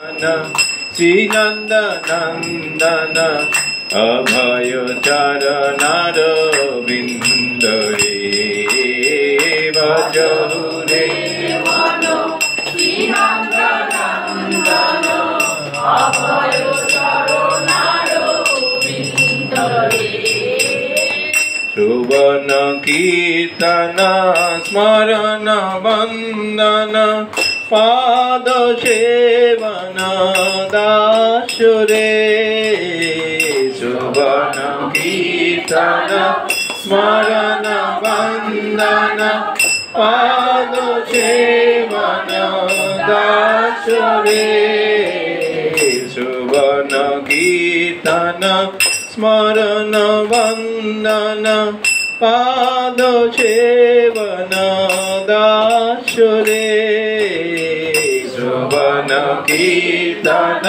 শ্রীনন্দ নন্দন অভয় চরণার বিন্দরে ভজরে শ্রীনন্দ নন্দন অভয় চরণার বিন্দরে শ্রবণ কীর্তন স্মরণ বন্দন পাদ সেবন দাসরে শ্রবণ কীর্তন স্মরণ বন্দন পাদ সেবন দাসরে শ্রবণ কীর্তন স্মরণ বন্দন পাদ সেবন দাসরে শ্রবণ কীর্তন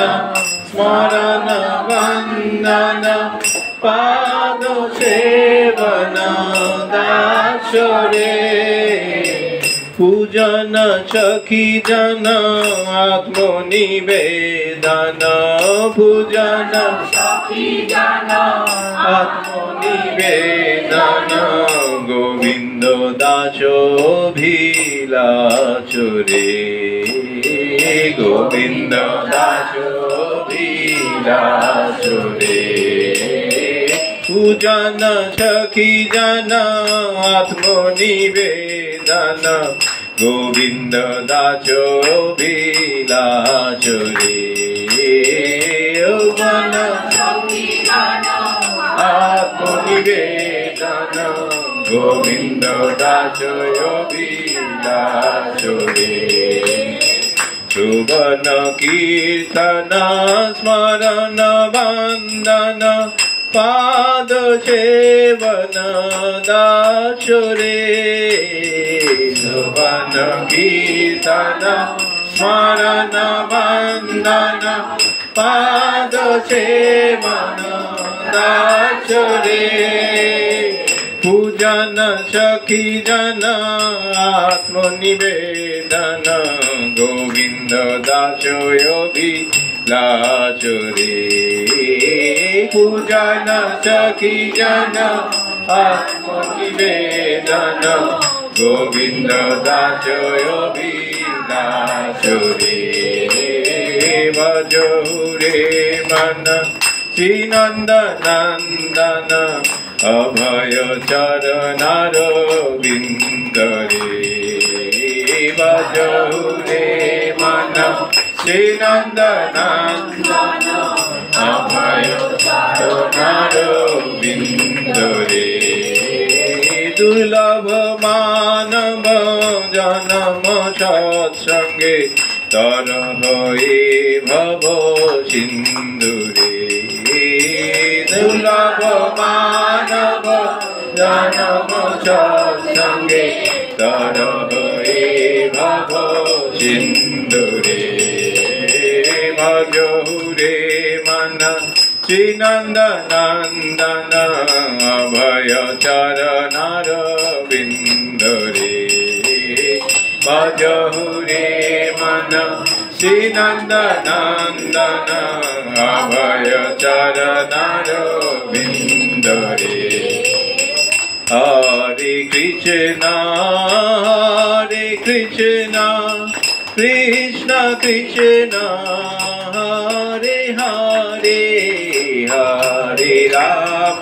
স্মরণ বন্দন পাদ সেবন দাসরে পূজন সখী জন আত্মনিবেদন পূজন সখী জন আত্মনিবেদন গোবিন্দ দাস ভিলাচরে গোবিন্দ দাস ভিলাচরে পূজন সখী জন আত্মনিবেদন গোবিন্দ দাস বিলাচরে জন সখী জন আত্মনিবেদন গোবিন্দ দাস বিলাচরে শ্রবণ কীর্তন স্মরণ বন্দন পাদ সেবন দাসরে শ্রবণ কীর্তন স্মরণ বন্দন পাদ সেবন দাসরে পূজন সখী জন আত্মনিবেদন গোবিন্দ দাস বিলাচরে পূজন সখী জন আত্মনিবেদন গোবিন্দ দাস বিলাচরে ভজরে মন শ্রীনন্দ নন্দন অভয় চরণার বিন্দরে ভজরে মন শ্রীনন্দ নন্দন অভয় চরণার বিন্দরে দুর্লভ মানব জনম সৎসঙ্গে তর হয়ে ভব সিন্ধুরে দুর্লভ মানব জনম সৎসঙ্গে তর হয়ে ভব সিন্ধুরে ভজহুরে মন শ্রীনন্দ নন্দন অভয় চরণার বিন্দরে ভজহুরে মন শ্রীনন্দ নন্দন অভয় চরণার বিন্দরে হরে কৃষ্ণ কৃষ্ণ কৃষ্ণ হরে হরে হরে রাম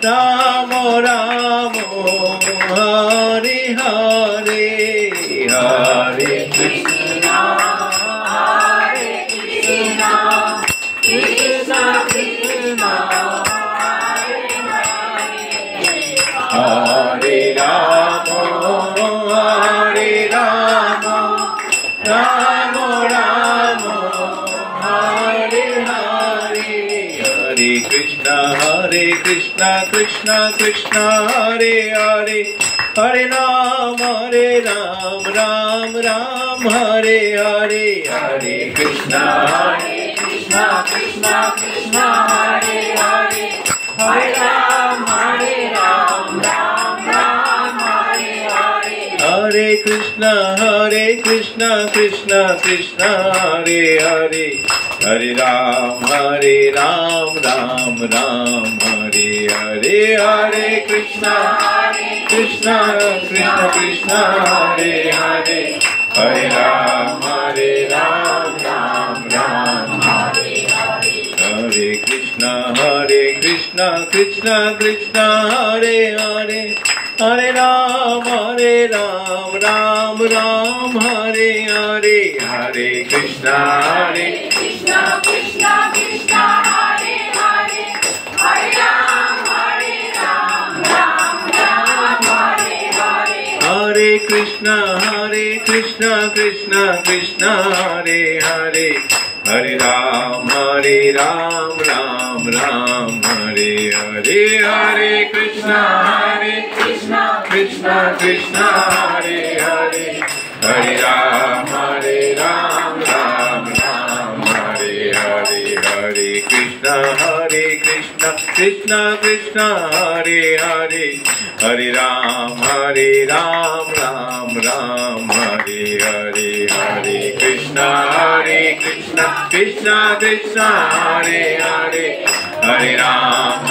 রাম রাম হরে হরে হরে কৃষ্ণ কৃষ্ণ কৃষ্ণ হরে Ram Ram Ram Hare Hare Hare Krishna Krishna Krishna Hare Hare Hare Ram Ram Ram Hare Hare Hare Krishna Krishna Krishna Hare Hare Hare Ram Ram Ram Hare Hare Hare Krishna Krishna Krishna Krishna Hare Hare Hare Ram Ram Ram Hare Hare Hare Krishna Krishna Krishna Hare Hare Hare Ram Ram Ram Hare Hare Hare Krishna Krishna Krishna Hare Hare Hare Ram Ram Hare Hare Hare Krishna Krishna Krishna Hare Hare Hare Ram Ram Hare Hare Hare Krishna Krishna Hare Hare Hare Ram Ram Hare Hare Hare Krishna Krishna Hare Hare Hare Ram Ram Hare Hare Hare Krishna Krishna Hare Hare Hare Ram Ram Hare Hare Hare Krishna Krishna Hare Hare Hare Ram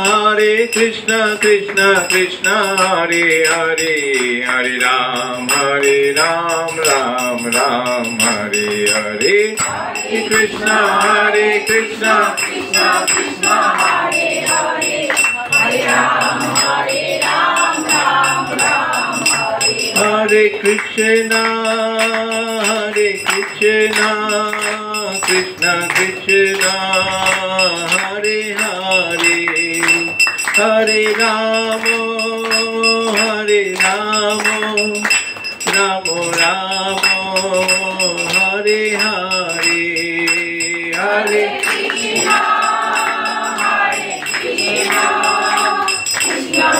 Hare Krishna Krishna Hare Hare Hare Ram Ram Hare Hare Hare Krishna Krishna Hare Hare Hare Ram Hare Krishna Krishna Krishna Hare Hare Hare Ramo Ramo Ramo Hare Hare Hare Krishna Krishna Krishna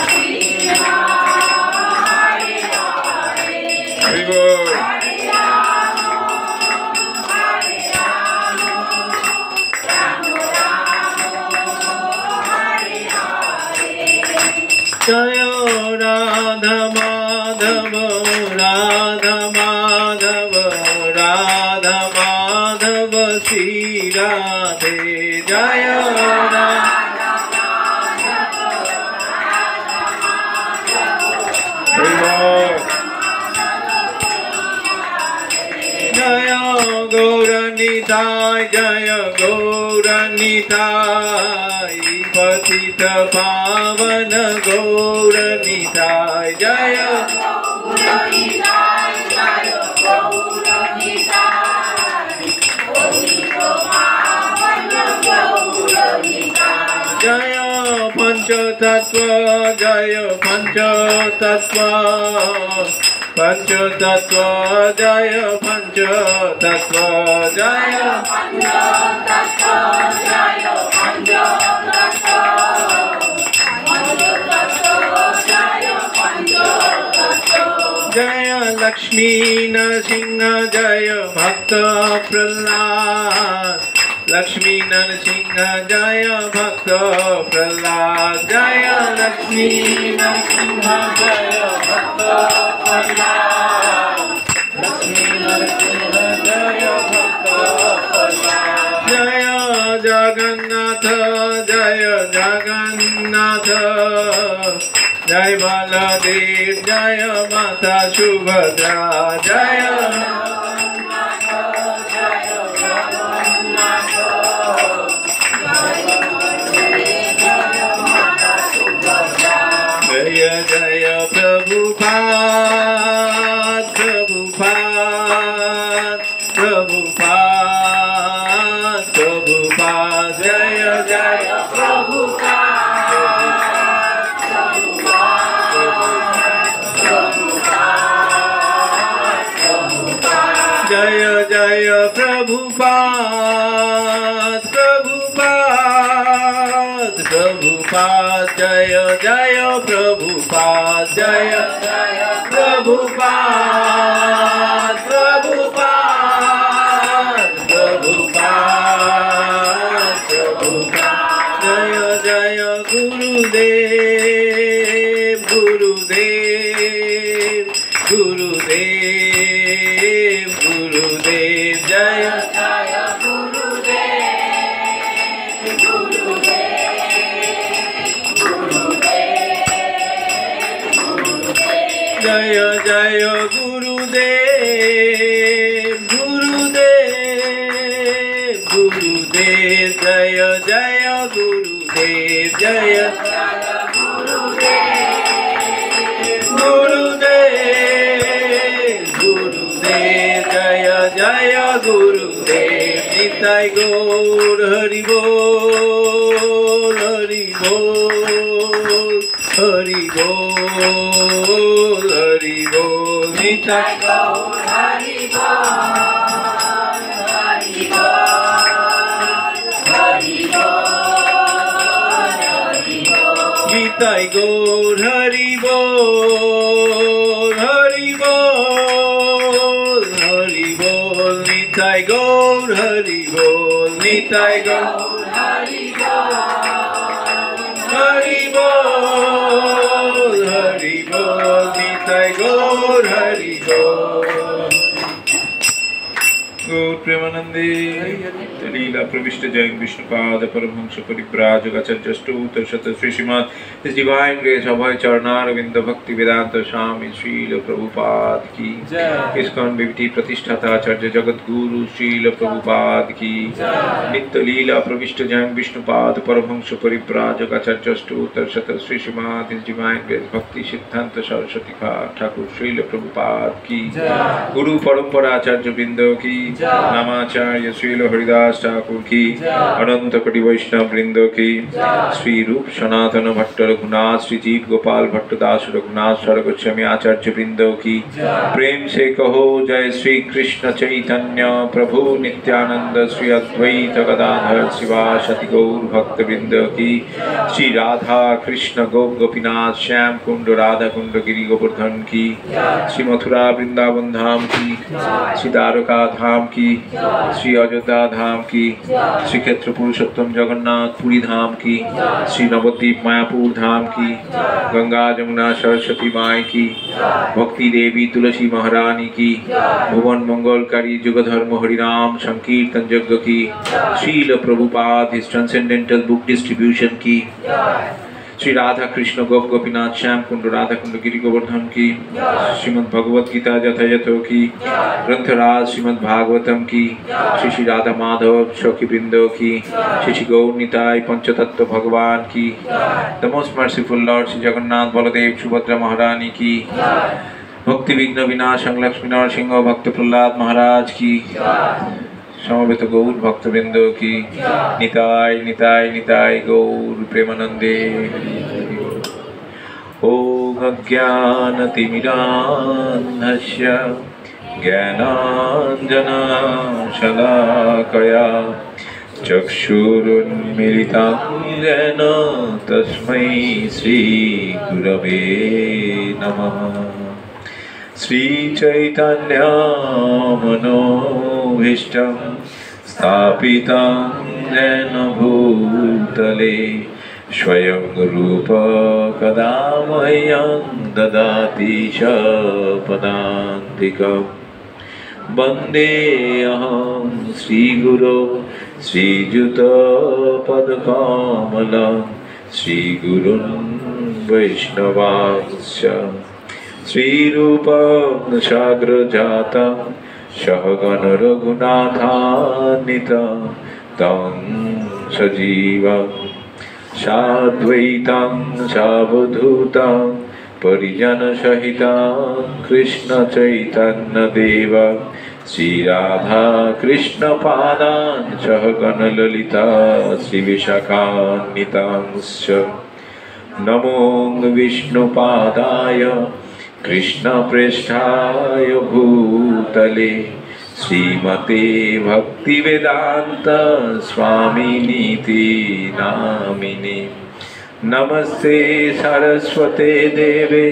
Hare Hare Hare Jaya Radha Madhava Radha Madhava Radha Madhava Sri Radhe Jaya Radha Jaya Gauranitai Jaya Gauranitai Patita Pavana Gauranitai Jaya Gauranitai Jaya Gauranitai Patita Pavana Gauranitai Jaya Panchatattva Jaya Panchatattva Panchatattva Jaya Panchatattva Jaya Panchatattva Jaya Panchatattva Jaya Lakshmi Narasimha Jaya Bhakta Prahlad Lakshmi Narasimha Jaya Bhakta Prahlad Jaya Lakshmi Narasimha Jaya Bhakta Prahlad Lakshmi Narasimha Jaya Bhakta Prahlad Jaya Jagannatha Jaya Jagannatha Jai Baladev Jaya Mata Subhadra Jaya Jaya Jaya Prabhupada Prabhupada Prabhupada Prabhupada Jaya Jaya Prabhupada Jaya Jaya Prabhupada Prabhupada Prabhupada Jaya Jaya Prabhupada Jaya Jaya Prabhupada Prabhupada Prabhupada Prabhupada Jaya Jaya Gurudev गुरुदेव गुरुदेव गुरुदेव जय जय गुरुदेव गुरुदेव जय जय गुरुदेव गुरुदेव गुरुदेव जय जय गुरुदेव जय गुरुदेव गुरुदेव जय जय गुरुदेव निताय गौर हरि बोल हरि बोल हरि बोल हरि बोल निताय गौर हरि बोल हरि बोल हरि बोल निताय गौर हरि बोल हरि बोल हरि बोल निताय गौर हरि बोल निताय गौर हरि बोल हरि बोल हरि बोल निताय गौर हरि बोल गौर प्रेमानंदे लीला प्रविष्ट जैन विष्णुपाद परमहंस परिव्राजक आचार्य स्तोत्र शत Shri Shrimad His Divine Grace Abhay Charnaravind Bhakti Vedanta Swami Srila Prabhupada की ISKCON BBT प्रतिष्ठाता आचार्य जगत गुरु श्रील प्रभुपाद की नित्य लीला प्रविष्ट जैन विष्णुपाद परमहंस परिव्राजक आचार्य स्तोत्र शत Shri Shrimad His Divine Grace भक्ति सिद्धांत सरस्वती ठाकुर श्रील प्रभुपाद की गुरु परंपरा आचार्य वृंद की नामाचार्य श्रील हरिदास ठाकुर की अनंत कोटि वैष्णव वृंद की श्री रूप सनातन भट्ट रघुनाथ श्री जीव गोपाल भट्ट दास रघुनाथ सर्वगोस्वामी आचार्य वृंद की प्रेम से कहो जय श्री कृष्ण चैतन्य प्रभु नित्यानंद श्री अद्वैत गदाधर शिवासति गौर भक्त वृंद की श्री राधा कृष्ण गोपीनाथ श्याम कुंड राधा कुंड गिरि गोवर्धन की श्री मथुरा वृंदावन धाम की श्री द्वारका धाम की श्री अयोध्या धाम की श्री क्षेत्र पुरुषोत्तम जगन्नाथ पुरी धाम की श्री नवद्वीप मायापुर धाम की गंगा जमुना सरस्वती माई की भक्ति देवी तुलसी महारानी की भुवन मंगलकारी जुगधर्म हरिनाम संकीर्तन यज्ञ की शील Prabhupada his transcendental book distribution की श्री राधा कृष्ण गोपीनाथ श्याम कुंड राधा कुंड गिरि गोवर्धन की श्रीमद् भगवद गीता यथायथो की ग्रंथराज श्रीमद् भागवतम की श्री श्री राधा माधव सखी वृंदो की श्री श्री गौर निताय पंचतत्व भगवान की the most merciful Lord Shri Jagannath Baldev Subhadra महारानी की भक्ति विघ्न विनाशं लक्ष्मी नरसिंह भक्त प्रहलाद महाराज की समवेत गौर भक्तवृंद की निताय निताय निताय गौर प्रेमानंदे ओम अज्ञानतिमिरान्धस्य ज्ञानाञ्जनशलाकया चक्षुरुन्मीलितं येन तस्मै श्रीगुरवे नमः श्रीचैतन्यमनोभीष्टं स्थापितं येन भूतले स्वयं रूप कदा मह्यं ददाति च पदान्तिकं वन्देऽहं श्रीगुरो श्रीयुतपदकमलं श्रीगुरुन् वैष्णवांश्च श्रीरूपं साग्रजातं सहगण रघुनाथान्वितं तं सजीवं साद्वैतं सावधूतं परिजनसहितं कृष्ण चैतन्यदेवं श्रीराधा कृष्णपादान् सहगण ललिता श्रीविशाखान्वितांश्च नमो विष्णुपादाय कृष्णप्रेष्ठाय भूतले श्रीमते भक्तिवेदांत स्वामिनीति नामिने नमस्ते सरस्वते देवे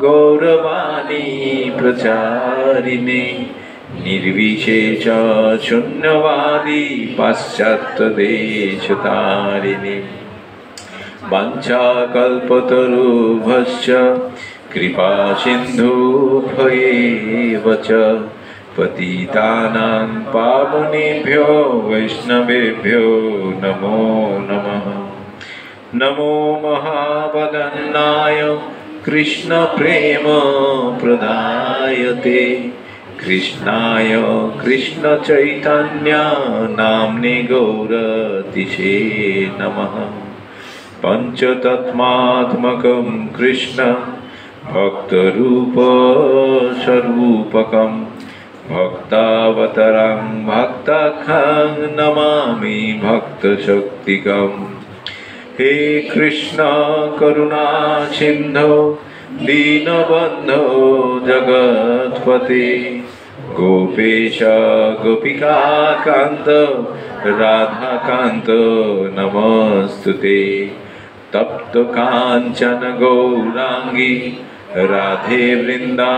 गौरवाणी प्रचारिणे निर्विशेष शून्यवादी पाश्चात्यदेशतारिणे वाञ्छाकल्पतरुभ्यश्च कृपा सिन्धुभ्येव च पतितानां पावनेभ्यो वैष्णवेभ्यो नमो नमः। नमो महावदन्नाय कृष्णप्रेम प्रदायते कृष्णाय कृष्णचैतन्य नाम्ने गौरतिसे नमः। पञ्चतत्त्वात्मकं कृष्ण भक्तरूपस्वरूपकं भक्तावतारं भक्ताख्यं नमामि भक्तशक्तिकम्। हे कृष्ण करुणा सिन्धो दीनबन्धो जगत्पते गोपेश गोपिकाकान्त राधाकान्त नमस्तुते। तप्त काञ्चन गौरांगी राधे वृन्दावनेश्वरी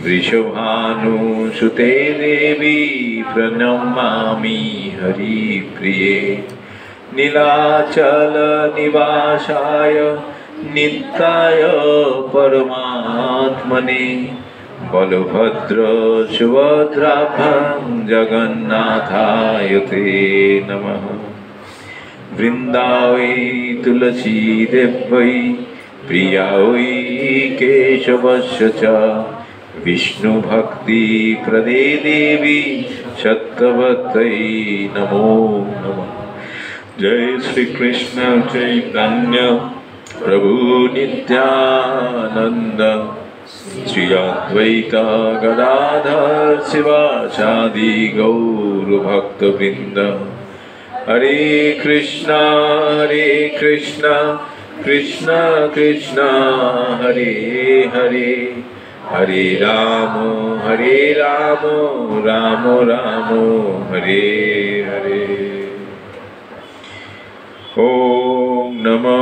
वृषभानुसुते देवी प्रणमामि हरिप्रिये। नीलाचल निवासाय नित्याय परमात्मने बलभद्र सुभद्राभ्यां जगन्नाथाय ते नमः। वृन्दावै तुलसी देवै प्रियावै केशवस्य च विष्णुभक्ति प्रदे देवी सत्यवत्यै नमो नमः। जय श्री कृष्ण चैतन्य प्रभु नित्यानंद श्री अद्वैत गदाधर शिवासादि गौर भक्तवृंद। हरे कृष्णा कृष्ण कृष्ण हरे हरे हरे राम राम राम हरे हरे। ओम नमो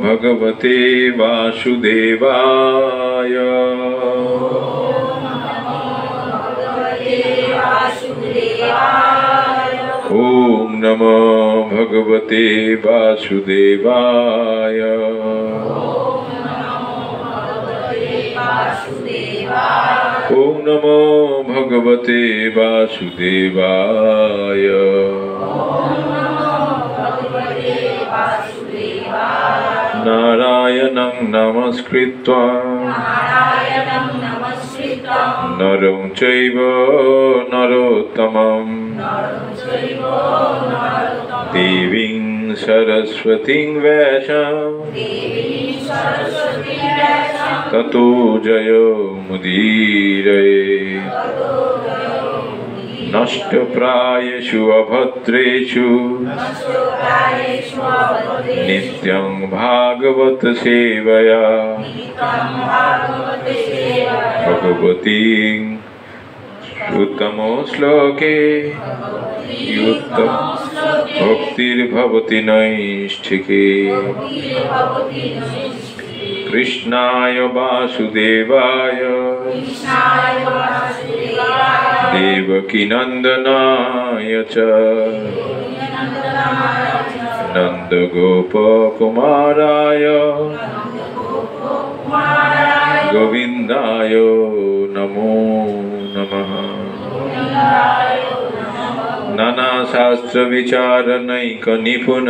भगवते वासुदेवाय। ओम नमो भगवते वासुदेवाय। ओम नमो भगवते वासुदेवाय। नारायणं नमस्कृत्वा नरं चैव नरोत्तमं देवीं सरस्वतीं व्यासं ततो जयमुदीरये। नष्टप्रायेषु अभद्रेषु नित्यं भागवत सेवया भगवती उत्तमो श्लोके युक्तं भक्तिर्भवति नैष्ठिके। कृष्णाय वासुदेवाय देवकीनन्दनाय च नन्दगोपकुमाराय गोविन्दाय नमो नमः। नानाशास्त्रविचारनैकनिपुण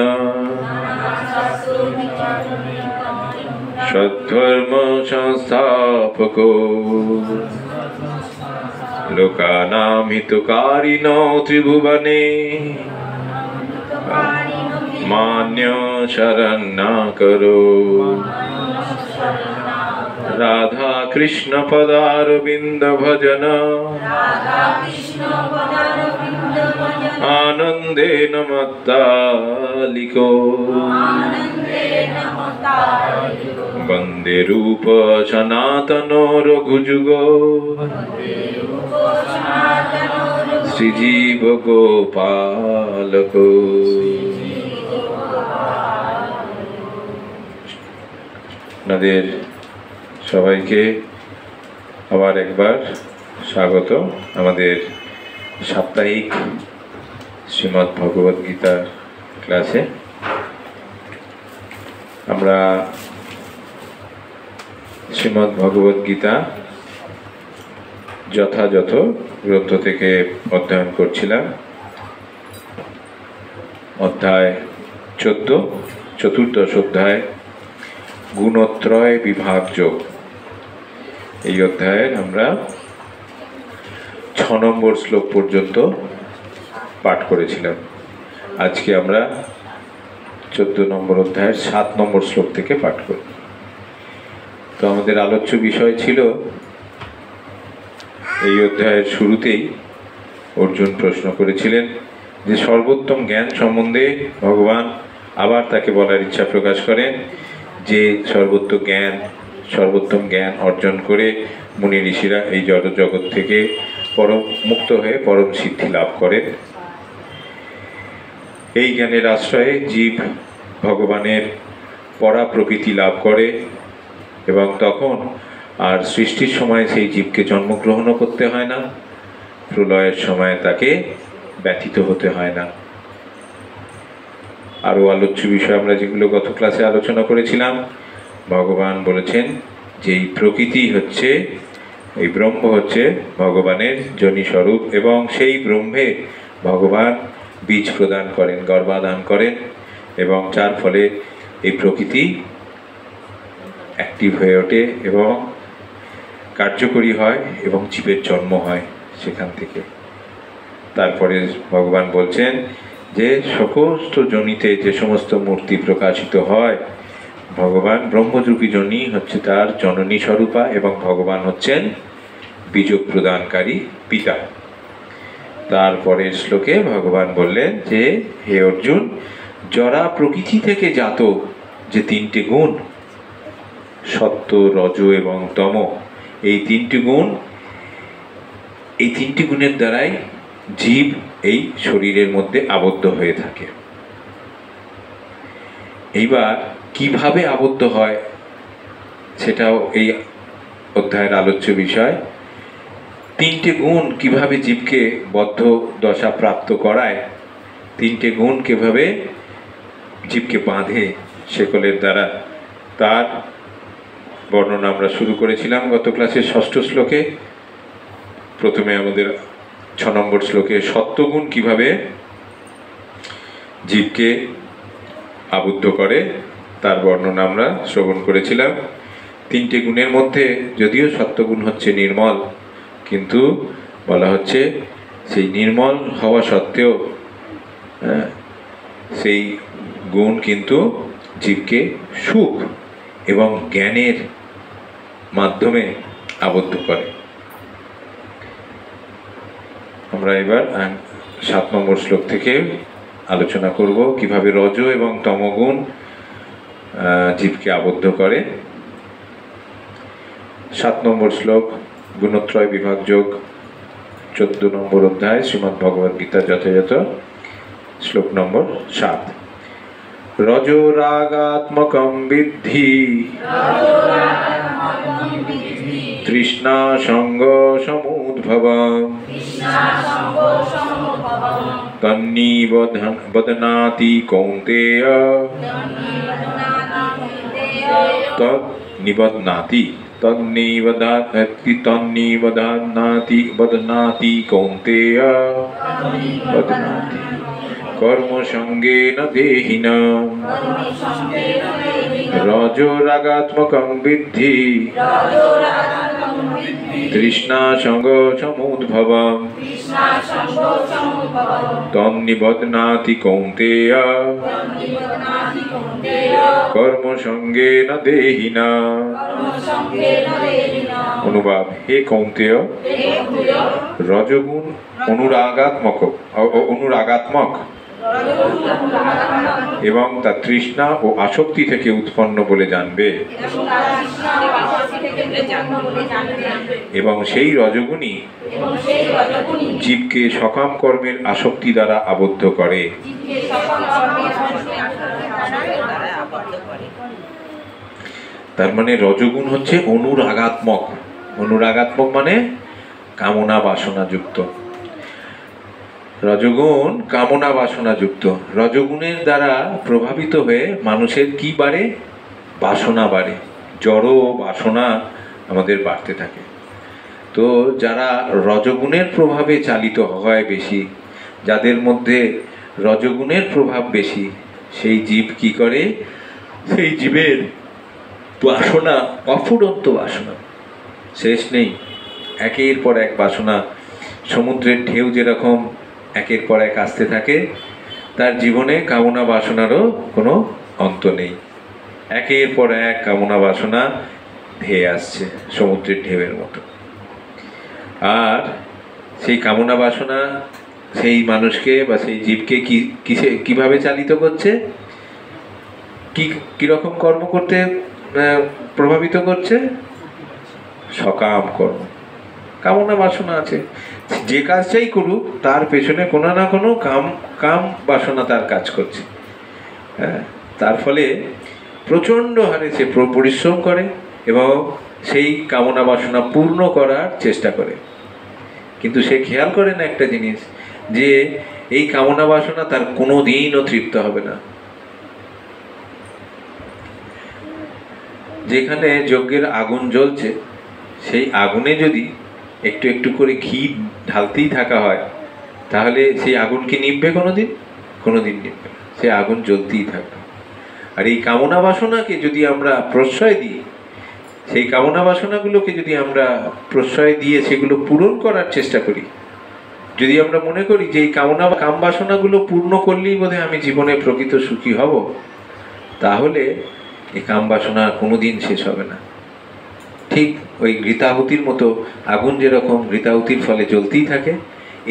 सद्धर्म संस्थापको लोकानां हितकारिणो त्रिभुवने मान्य शरणाकरो। राधा कृष्ण पदारविंद भजन आनंदेन मत्तालिको वंदे रूप सनातनो रघुजुगो श्रीजीव गोपालको। আপনাদের সবাইকে আবার একবার স্বাগত আমাদের সাপ্তাহিক শ্রীমদ্ ভগবদ্ গীতা ক্লাসে। আমরা শ্রীমদ্ ভগবদ গীতা যথাযথ গ্রন্থ থেকে অধ্যয়ন করছিলাম। অধ্যায় 14, চতুর্দশ অধ্যায়, গুণত্রয় বিভাগ যোগ। এই অধ্যায়ের আমরা 6 নম্বর শ্লোক পর্যন্ত পাঠ করেছিলাম। আজকে আমরা 14 নম্বর অধ্যায়ের 7 নম্বর শ্লোক থেকে পাঠ করব। তো আমাদের আলোচ্য বিষয় ছিল, এই অধ্যায়ের শুরুতেই অর্জুন প্রশ্ন করেছিলেন যে সর্বোত্তম জ্ঞান সম্বন্ধে ভগবান আবার তাকে বলার ইচ্ছা প্রকাশ করেন যে সর্বোত্তম জ্ঞান অর্জন করে মুনি ঋষিরা এই জড় জগৎ থেকে পরম মুক্ত হয়ে পরম সিদ্ধি লাভ করেন। এই জ্ঞানের আশ্রয়ে জীব ভগবানের পরা প্রকৃতি লাভ করে এবং তখন আর সৃষ্টির সময় সেই জীবকে জন্মগ্রহণও করতে হয় না, প্রলয়ের সময় তাকে ব্যথিত হতে হয় না। আরও আলোচ্য বিষয় আমরা যেগুলো গত ক্লাসে আলোচনা করেছিলাম, ভগবান বলেছেন যে এই প্রকৃতি হচ্ছে, এই ব্রহ্ম হচ্ছে ভগবানের যোনি স্বরূপ এবং সেই ব্রহ্মে ভগবান বীজ প্রদান করেন, গর্ভাধান করেন এবং যার ফলে এই প্রকৃতি অ্যাক্টিভ হয়ে ওঠে এবং কার্যকরী হয় এবং জীবের জন্ম হয় সেখান থেকে। তারপরে ভগবান বলছেন যে সমস্ত জনিতে যে সমস্ত মূর্তি প্রকাশিত হয়, ভগবান ব্রহ্মরূপী জনি হচ্ছে তার জননী স্বরূপা এবং ভগবান হচ্ছেন বীজ প্রদানকারী পিতা। তারপরের শ্লোকে ভগবান বললেন যে হে অর্জুন, জরা প্রকৃতি থেকে জাত যে 3টে গুণ, সত্য, রজ এবং তম, এই 3টি গুণের দ্বারাই জীব এই শরীরের মধ্যে আবদ্ধ হয়ে থাকে। এইবার কিভাবে আবদ্ধ হয় সেটাও এই অধ্যায়ের আলোচ্য বিষয়। 3টে গুণ কিভাবে জীবকে বদ্ধ দশা প্রাপ্ত করায়, 3টে গুণ কিভাবে জীবকে বাঁধে শেকলের দ্বারা, তার বর্ণনা আমরা শুরু করেছিলাম গত ক্লাসের 6ষ্ঠ শ্লোকে। প্রথমে আমাদের 6 নম্বর শ্লোকে সত্যগুণ কিভাবে জীবকে আবদ্ধ করে তার বর্ণনা আমরা শ্রবণ করেছিলাম। 3টে গুণের মধ্যে যদিও সত্যগুণ হচ্ছে নির্মল, কিন্তু বলা হচ্ছে সেই নির্মল হওয়া সত্ত্বেও সেই গুণ কিন্তু জীবকে সুখ এবং জ্ঞানের মাধ্যমে আবদ্ধ করে। আমরা এবার 7 নম্বর শ্লোক থেকে আলোচনা করব কিভাবে রজ এবং তমগুণ জীবকে আবদ্ধ করে। 7 নম্বর শ্লোক, গুণত্রয় বিভাগ যোগ, 14 নম্বর অধ্যায়, শ্রীমদ্ ভগবদ গীতা যথাযথ শ্লোক নম্বর 7। রজো রাগাত্মকম বিদ্ধি তৃষ্ণা সঙ্গ সমুদ্ভবম তন্নিবধ্নাতি কৌন্তেয় তন্নিবধ্নাতি কৌন্তেয় কর্ম সঙ্গেন দেহিনাম রজো রাগাত্মকং বিদ্ধি তৃষ্ণা সঙ্গ সমুদ্ভবম তন্নিবধ্নাতি কৌন্তেয় কর্ম সঙ্গেন দেহিনাম। অনুবাদ: হে কৌন্তেয়, রজগুণ অনুরাগাত্মক এবং তা তৃষ্ণা ও আসক্তি থেকে উৎপন্ন বলে জানবে এবং সেই রজগুণই জীবকে সকাম কর্মের আসক্তি দ্বারা আবদ্ধ করে। তার মানে রজগুণ হচ্ছে অনুরাগাত্মক। অনুরাগাত্মক মানে কামনা বাসনা যুক্ত। রজগুণ কামনা বাসনা যুক্ত। রজগুণের দ্বারা প্রভাবিত হয়ে মানুষের কি বাড়ে? বাসনা বাড়ে, জড় বাসনা আমাদের বাড়তে থাকে। তো যারা রজগুণের প্রভাবে চালিত হয় বেশি, যাদের মধ্যে রজগুণের প্রভাব বেশি, সেই জীব কি করে, সেই জীবের বাসনা অফুরন্ত বাসনা, শেষ নেই। একের পর এক বাসনা, সমুদ্রের ঢেউ যেরকম একের পর এক আসতে থাকে, তার জীবনে কামনা বাসনারও কোনো অন্ত নেই। একের পর এক কামনা বাসনা ধেয়ে আসছে সমুদ্রের ঢেউয়ের মতো। আর সেই কামনা বাসনা সেই মানুষকে বা সেই জীবকে কিভাবে চালিত করছে, কিরকম কর্ম করতে প্রভাবিত করছে? সকাম কর্ম। কামনা বাসনা আছে, যে কাজটাই করুক তার পেছনে কোনো না কোনো কাম বাসনা তার কাজ করছে। হ্যাঁ, তার ফলে প্রচণ্ড হারে সে পরিশ্রম করে এবং সেই কামনা বাসনা পূর্ণ করার চেষ্টা করে। কিন্তু সে খেয়াল করে না একটা জিনিস, যে এই কামনা বাসনা তার কোনো দিনও তৃপ্ত হবে না। যেখানে যজ্ঞের আগুন জ্বলছে, সেই আগুনে যদি একটু একটু করে ঘি ঢালতেই থাকা হয়, তাহলে সেই আগুন কি নিভবে কোনোদিন? কোনোদিন নিভবে না, সে আগুন জ্বলতেই থাকবে। আর এই কামনা বাসনাকে যদি আমরা প্রশ্রয় দিই, সেই কামনা বাসনাগুলোকে যদি আমরা প্রশ্রয় দিয়ে সেগুলো পূরণ করার চেষ্টা করি, যদি আমরা মনে করি যে এই কাম বাসনাগুলো পূর্ণ করলেই বোধহয় আমি জীবনে প্রকৃত সুখী হব, তাহলে এই কাম বাসনা কোনোদিন শেষ হবে না। ঠিক ওই ঘৃতাহুতির মতো আগুন যেরকম ঘৃতাহুতির ফলে জ্বলতেই থাকে,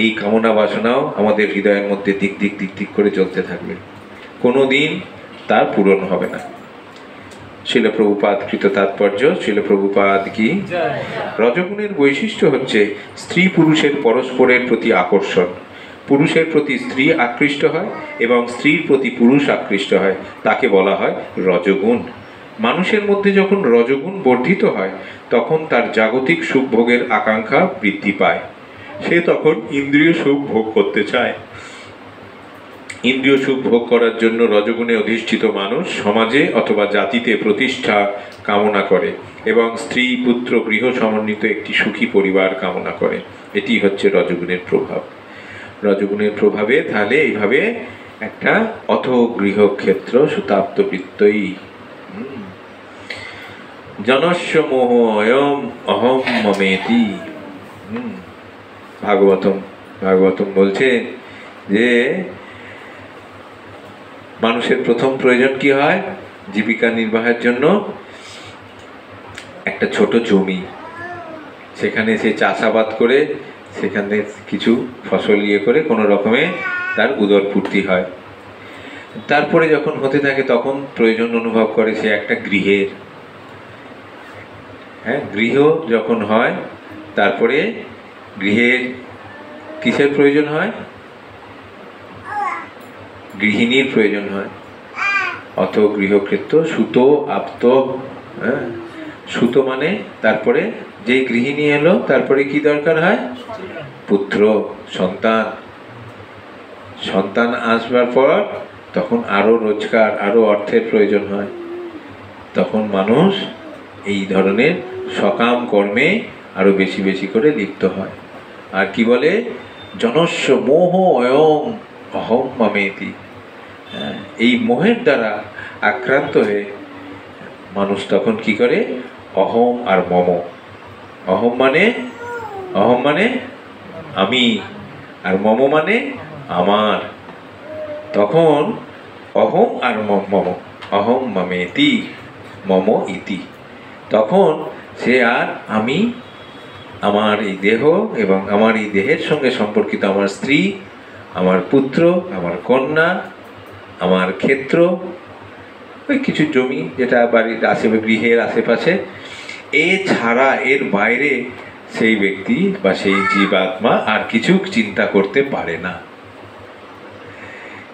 এই কামনা বাসনাও আমাদের হৃদয়ের মধ্যে দিক দিক করে জ্বলতে থাকবে, কোনোদিন তার পূরণ হবে না। শিল প্রভুপাদ কৃত তাৎপর্য। শিল প্রভুপাদ কি। রজগুণের বৈশিষ্ট্য হচ্ছে স্ত্রী পুরুষের পরস্পরের প্রতি আকর্ষণ। পুরুষের প্রতি স্ত্রী আকৃষ্ট হয় এবং স্ত্রীর প্রতি পুরুষ আকৃষ্ট হয়, তাকে বলা হয় রজগুণ। মানুষের মধ্যে যখন রজগুণ বর্ধিত হয়, তখন তার জাগতিক সুখ ভোগের আকাঙ্ক্ষা বৃদ্ধি পায়। সে তখন ইন্দ্রিয় সুখ ভোগ করতে চায়। ইন্দ্রিয় সুখ ভোগ করার জন্য রজগুণে অধিষ্ঠিত মানুষ সমাজে অথবা জাতিতে প্রতিষ্ঠা কামনা করে এবং স্ত্রী পুত্র গৃহ সমন্বিত একটি সুখী পরিবার কামনা করে। এটি হচ্ছে রজগুণের প্রভাব। রজগুণের প্রভাবে তাহলে এইভাবে একটা অথ গৃহক্ষেত্র সুতাপ্ত বৃত্তই জনস্য মোহ অয়ম অহম মমেতি। ভাগবতম বলছে যে মানুষের প্রথম প্রয়োজন কি হয়? জীবিকা নির্বাহের জন্য একটা ছোট জমি, সেখানে সে চাষাবাদ করে সেখানে কিছু ফসল ইয়ে করে কোনো রকমে তার উদরপূর্তি হয়। তারপরে যখন হতে থাকে তখন প্রয়োজন অনুভব করে সে একটা গৃহের। হ্যাঁ, গৃহ যখন হয় তারপরে গৃহের কিসের প্রয়োজন হয়? গৃহিণীর প্রয়োজন হয়। অত গৃহক্ষেত্র সুতো আপ্ত। হ্যাঁ, সুতো মানে তারপরে যে গৃহিণী এলো তারপরে কি দরকার হয়? পুত্র সন্তান। সন্তান আসবার পর তখন আরো রোজগার, আরো অর্থের প্রয়োজন হয়। তখন মানুষ এই ধরনের সকাম কর্মে আরো বেশি বেশি করে লিপ্ত হয়। আর কি বলে? জনস্য মোহ অয়ং অহম মমেতি। এই মোহের দ্বারা আক্রান্ত হয়ে মানুষ তখন কি করে? অহম আর মম। অহম মানে আমি, আর মম মানে আমার। তখন অহম আর মম, অহম মমেতি মম ইতি। তখন সে আর আমি, আমার এই দেহ এবং আমার এই দেহের সঙ্গে সম্পর্কিত আমার স্ত্রী, আমার পুত্র, আমার কন্যা, আমার ক্ষেত্র, ওই কিছু জমি যেটা বাড়ির আশেপাশে, গৃহের আশেপাশে, এছাড়া এর বাইরে সেই ব্যক্তি বা সেই জীবাত্মা আর কিছু চিন্তা করতে পারে না।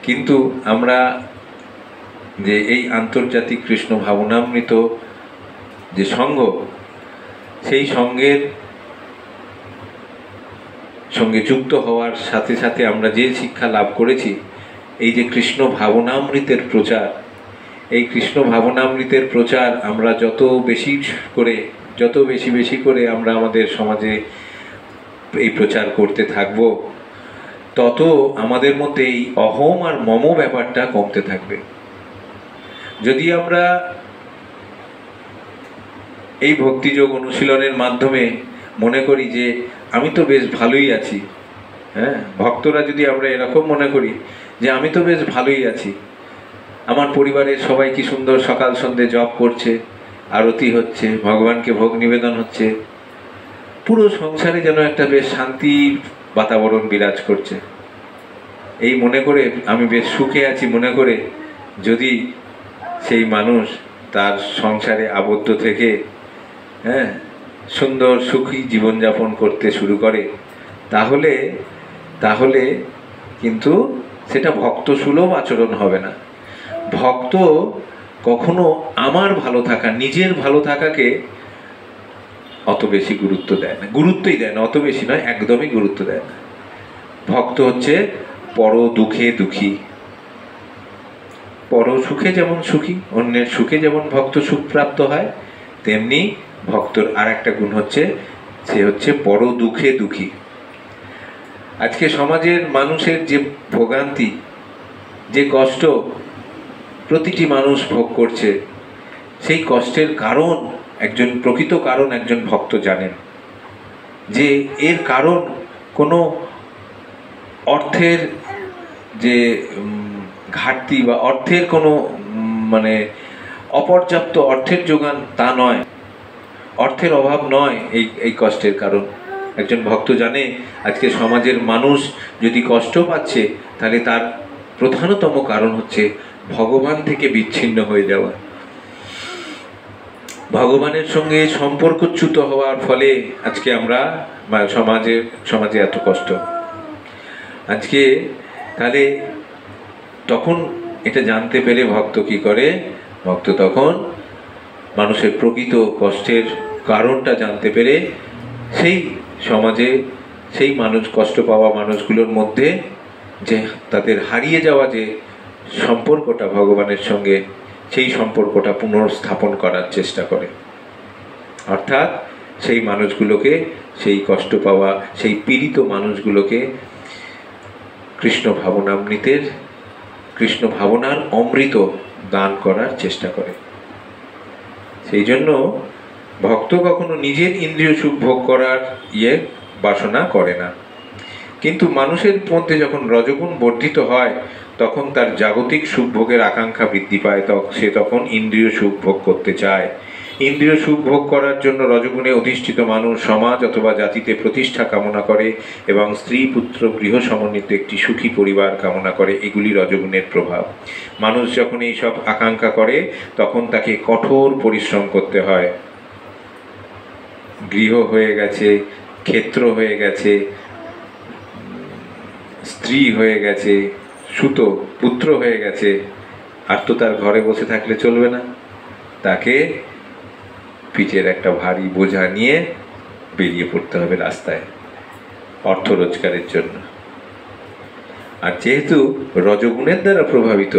কিন্তু আমরা যে এই আন্তর্জাতিক কৃষ্ণ ভাবনামৃত যে সংঘ, সেই সংঘের সঙ্গে যুক্ত হওয়ার সাথে সাথে আমরা যে শিক্ষা লাভ করেছি, এই যে কৃষ্ণ ভাবনামৃতের প্রচার, এই কৃষ্ণ ভাবনামৃতের প্রচার আমরা যত বেশি করে আমরা আমাদের সমাজে এই প্রচার করতে থাকব, তত আমাদের মধ্যে এই অহম আর মম ব্যাপারটা কমতে থাকবে। যদি আমরা এই ভক্তিযোগ অনুশীলনের মাধ্যমে মনে করি যে আমি তো বেশ ভালোই আছি, হ্যাঁ, ভক্তরা যদি আমরা এরকম মনে করি যে আমি তো বেশ ভালোই আছি, আমার পরিবারের সবাই কি সুন্দর সকাল সন্ধ্যে জপ করছে, আরতি হচ্ছে, ভগবানকে ভোগ নিবেদন হচ্ছে, পুরো সংসারে যেন একটা বেশ শান্তির বাতাবরণ বিরাজ করছে, এই মনে করে আমি বেশ সুখে আছি মনে করে যদি সেই মানুষ তার সংসারে আবদ্ধ থেকে হ্যাঁ সুন্দর সুখী জীবনযাপন করতে শুরু করে, তাহলে কিন্তু সেটা ভক্ত সুলভ আচরণ হবে না। ভক্ত কখনো আমার ভালো থাকা, নিজের ভালো থাকাকে অত বেশি গুরুত্ব দেয় না, গুরুত্বই দেয় না, অত বেশি নয়, একদমই গুরুত্ব দেয় না। ভক্ত হচ্ছে পর দুঃখে দুঃখী, পর সুখে যেমন সুখী, অন্যের সুখে যেমন ভক্ত সুখ প্রাপ্ত হয়, তেমনি ভক্তর আর একটা গুণ হচ্ছে সে হচ্ছে পর দুঃখে দুঃখী। আজকে সমাজের মানুষের যে ভোগান্তি, যে কষ্ট প্রতিটি মানুষ ভোগ করছে, সেই কষ্টের কারণ প্রকৃত কারণ একজন ভক্ত জানেন, যে এর কারণ কোনো অর্থের যে ঘাটতি বা অর্থের কোনো মানে অপর্যাপ্ত অর্থের যোগান তা নয়, অর্থের অভাব নয় এই কষ্টের কারণ। একজন ভক্ত জানে আজকে সমাজের মানুষ যদি কষ্ট পাচ্ছে তাহলে তার প্রধানতম কারণ হচ্ছে ভগবান থেকে বিচ্ছিন্ন হয়ে যাওয়া, ভগবানের সঙ্গে সম্পর্কচ্যুত হওয়ার ফলে আজকে আমরা সমাজে এত কষ্ট। আজকে তাহলে তখন এটা জানতে পেরে ভক্ত কি করে, ভক্ত তখন মানুষের প্রকৃত কষ্টের কারণটা জানতে পেরে সেই সমাজে সেই কষ্ট পাওয়া মানুষগুলোর মধ্যে যে তাদের হারিয়ে যাওয়া যে সম্পর্কটা ভগবানের সঙ্গে, সেই সম্পর্কটা পুনর্স্থাপন করার চেষ্টা করে। অর্থাৎ সেই মানুষগুলোকে, সেই কষ্ট পাওয়া, সেই পীড়িত মানুষগুলোকে কৃষ্ণ ভাবনার অমৃত দান করার চেষ্টা করে। সেই জন্য ভক্ত কখনো নিজের ইন্দ্রিয় সুখ ভোগ করার বাসনা করে না। কিন্তু মানুষের মধ্যে যখন রজগুণ বর্ধিত হয় তখন তার জাগতিক সুখ ভোগের আকাঙ্ক্ষা বৃদ্ধি পায়, সে তখন ইন্দ্রিয় সুখ ভোগ করতে চায়। ইন্দ্রিয় সুখ ভোগ করার জন্য রজগুণে অধিষ্ঠিত মানুষ সমাজ অথবা জাতিতে প্রতিষ্ঠা কামনা করে এবং স্ত্রী পুত্র গৃহ সমন্বিত একটি সুখী পরিবার কামনা করে। এগুলি রজগুণের প্রভাব। মানুষ যখন এইসব আকাঙ্ক্ষা করে তখন তাকে কঠোর পরিশ্রম করতে হয়। গৃহ হয়ে গেছে, ক্ষেত্র হয়ে গেছে, স্ত্রী হয়ে গেছে, সুতো পুত্র হয়ে গেছে, আর তো তার ঘরে বসে থাকলে চলবে না, তাকে পিঠের একটা ভারী বোঝা নিয়ে বেরিয়ে পড়তে হবে রাস্তায় অর্থ রোজগারের জন্য। আর যেহেতু রজগুণের দ্বারা প্রভাবিত,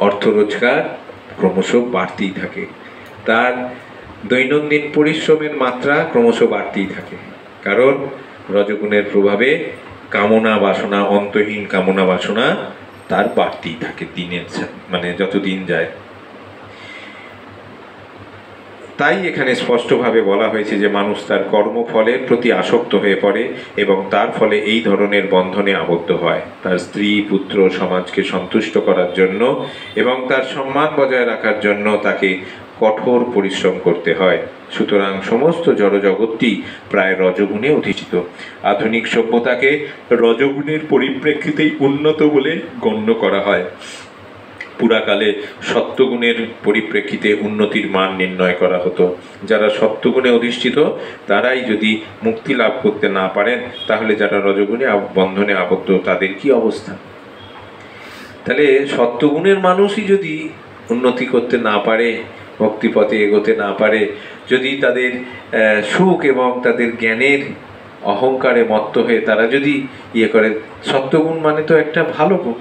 অর্থ রোজগার ক্রমশ বাড়তেই থাকে, তার দৈনন্দিন পরিশ্রমের মাত্রা ক্রমশ বাড়তেই থাকে, কারণ রজগুণের প্রভাবে কামনা বাসনা, অন্তহীন কামনা বাসনা তার বাড়তেই থাকে দিনের যত দিন যায়। তাই এখানে স্পষ্টভাবে বলা হয়েছে যে মানুষ তার কর্মফলের প্রতি আসক্ত হয়ে পড়ে এবং তার ফলে এই ধরনের বন্ধনে আবদ্ধ হয়। তার স্ত্রী পুত্র সমাজকে সন্তুষ্ট করার জন্য এবং তার সম্মান বজায় রাখার জন্য তাকে কঠোর পরিশ্রম করতে হয়। সুতরাং সমস্ত জড়জগৎটি প্রায় রজগুণে অধিষ্ঠিত। আধুনিক সভ্যতাকে রজগুণের পরিপ্রেক্ষিতেই উন্নত বলে গণ্য করা হয়। পুরাকালে সত্যগুণের পরিপ্রেক্ষিতে উন্নতির মান নির্ণয় করা হতো। যারা সত্যগুণে অধিষ্ঠিত তারাই যদি মুক্তি লাভ করতে না পারেন, তাহলে যারা রজগুণে বন্ধনে আবদ্ধ তাদের কি অবস্থা? তাহলে সত্যগুণের মানুষই যদি উন্নতি করতে না পারে, ভক্তিপথে এগোতে না পারে, যদি তাদের সুখ এবং তাদের জ্ঞানের অহংকারে মত্ত হয়ে তারা যদি করে, সত্যগুণ মানে তো একটা ভালো গুণ,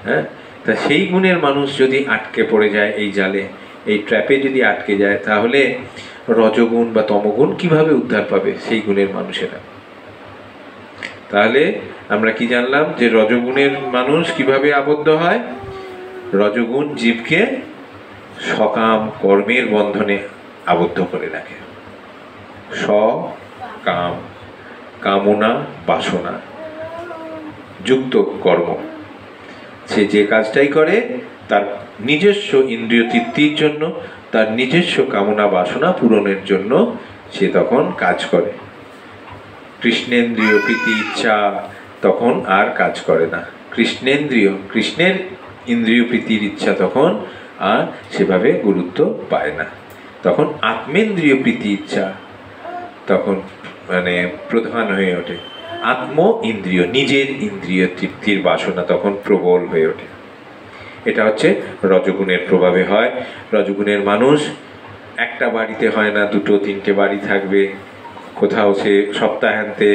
হ্যাঁ, তা সেই গুণের মানুষ যদি আটকে পড়ে যায় এই জালে, এই ট্র্যাপে যদি আটকে যায়, তাহলে রজগুণ বা তমগুণ কিভাবে উদ্ধার পাবে সেই গুণের মানুষেরা? তাহলে আমরা কি জানলাম যে রজগুণের মানুষ কিভাবে আবদ্ধ হয়? রজগুণ জীবকে সকাম কর্মের বন্ধনে আবদ্ধ করে রাখে। সকাম, কামনা বাসনা যুক্ত কর্ম। সে যে কাজটাই করে তার নিজস্ব ইন্দ্রিয় তৃপ্তির জন্য, তার নিজস্ব কামনা বাসনা পূরণের জন্য সে তখন কাজ করে। কৃষ্ণেন্দ্রিয় প্রীতি ইচ্ছা তখন আর কাজ করে না। কৃষ্ণের ইন্দ্রিয় প্রীতির ইচ্ছা তখন আর সেভাবে গুরুত্ব পায় না। তখন আত্মেন্দ্রিয় প্রীতি ইচ্ছা তখন মানে প্রধান হয়ে ওঠে। আত্ম ইন্দ্রিয়, নিজের ইন্দ্রিয় তৃপ্তির বাসনা তখন প্রবল হয়ে ওঠে। এটা হচ্ছে রজগুণের প্রভাবে হয়। রজগুণের মানুষ একটা বাড়িতে হয় না, দুটো তিনটে বাড়ি থাকবে। কোথাও সে সপ্তাহান্তে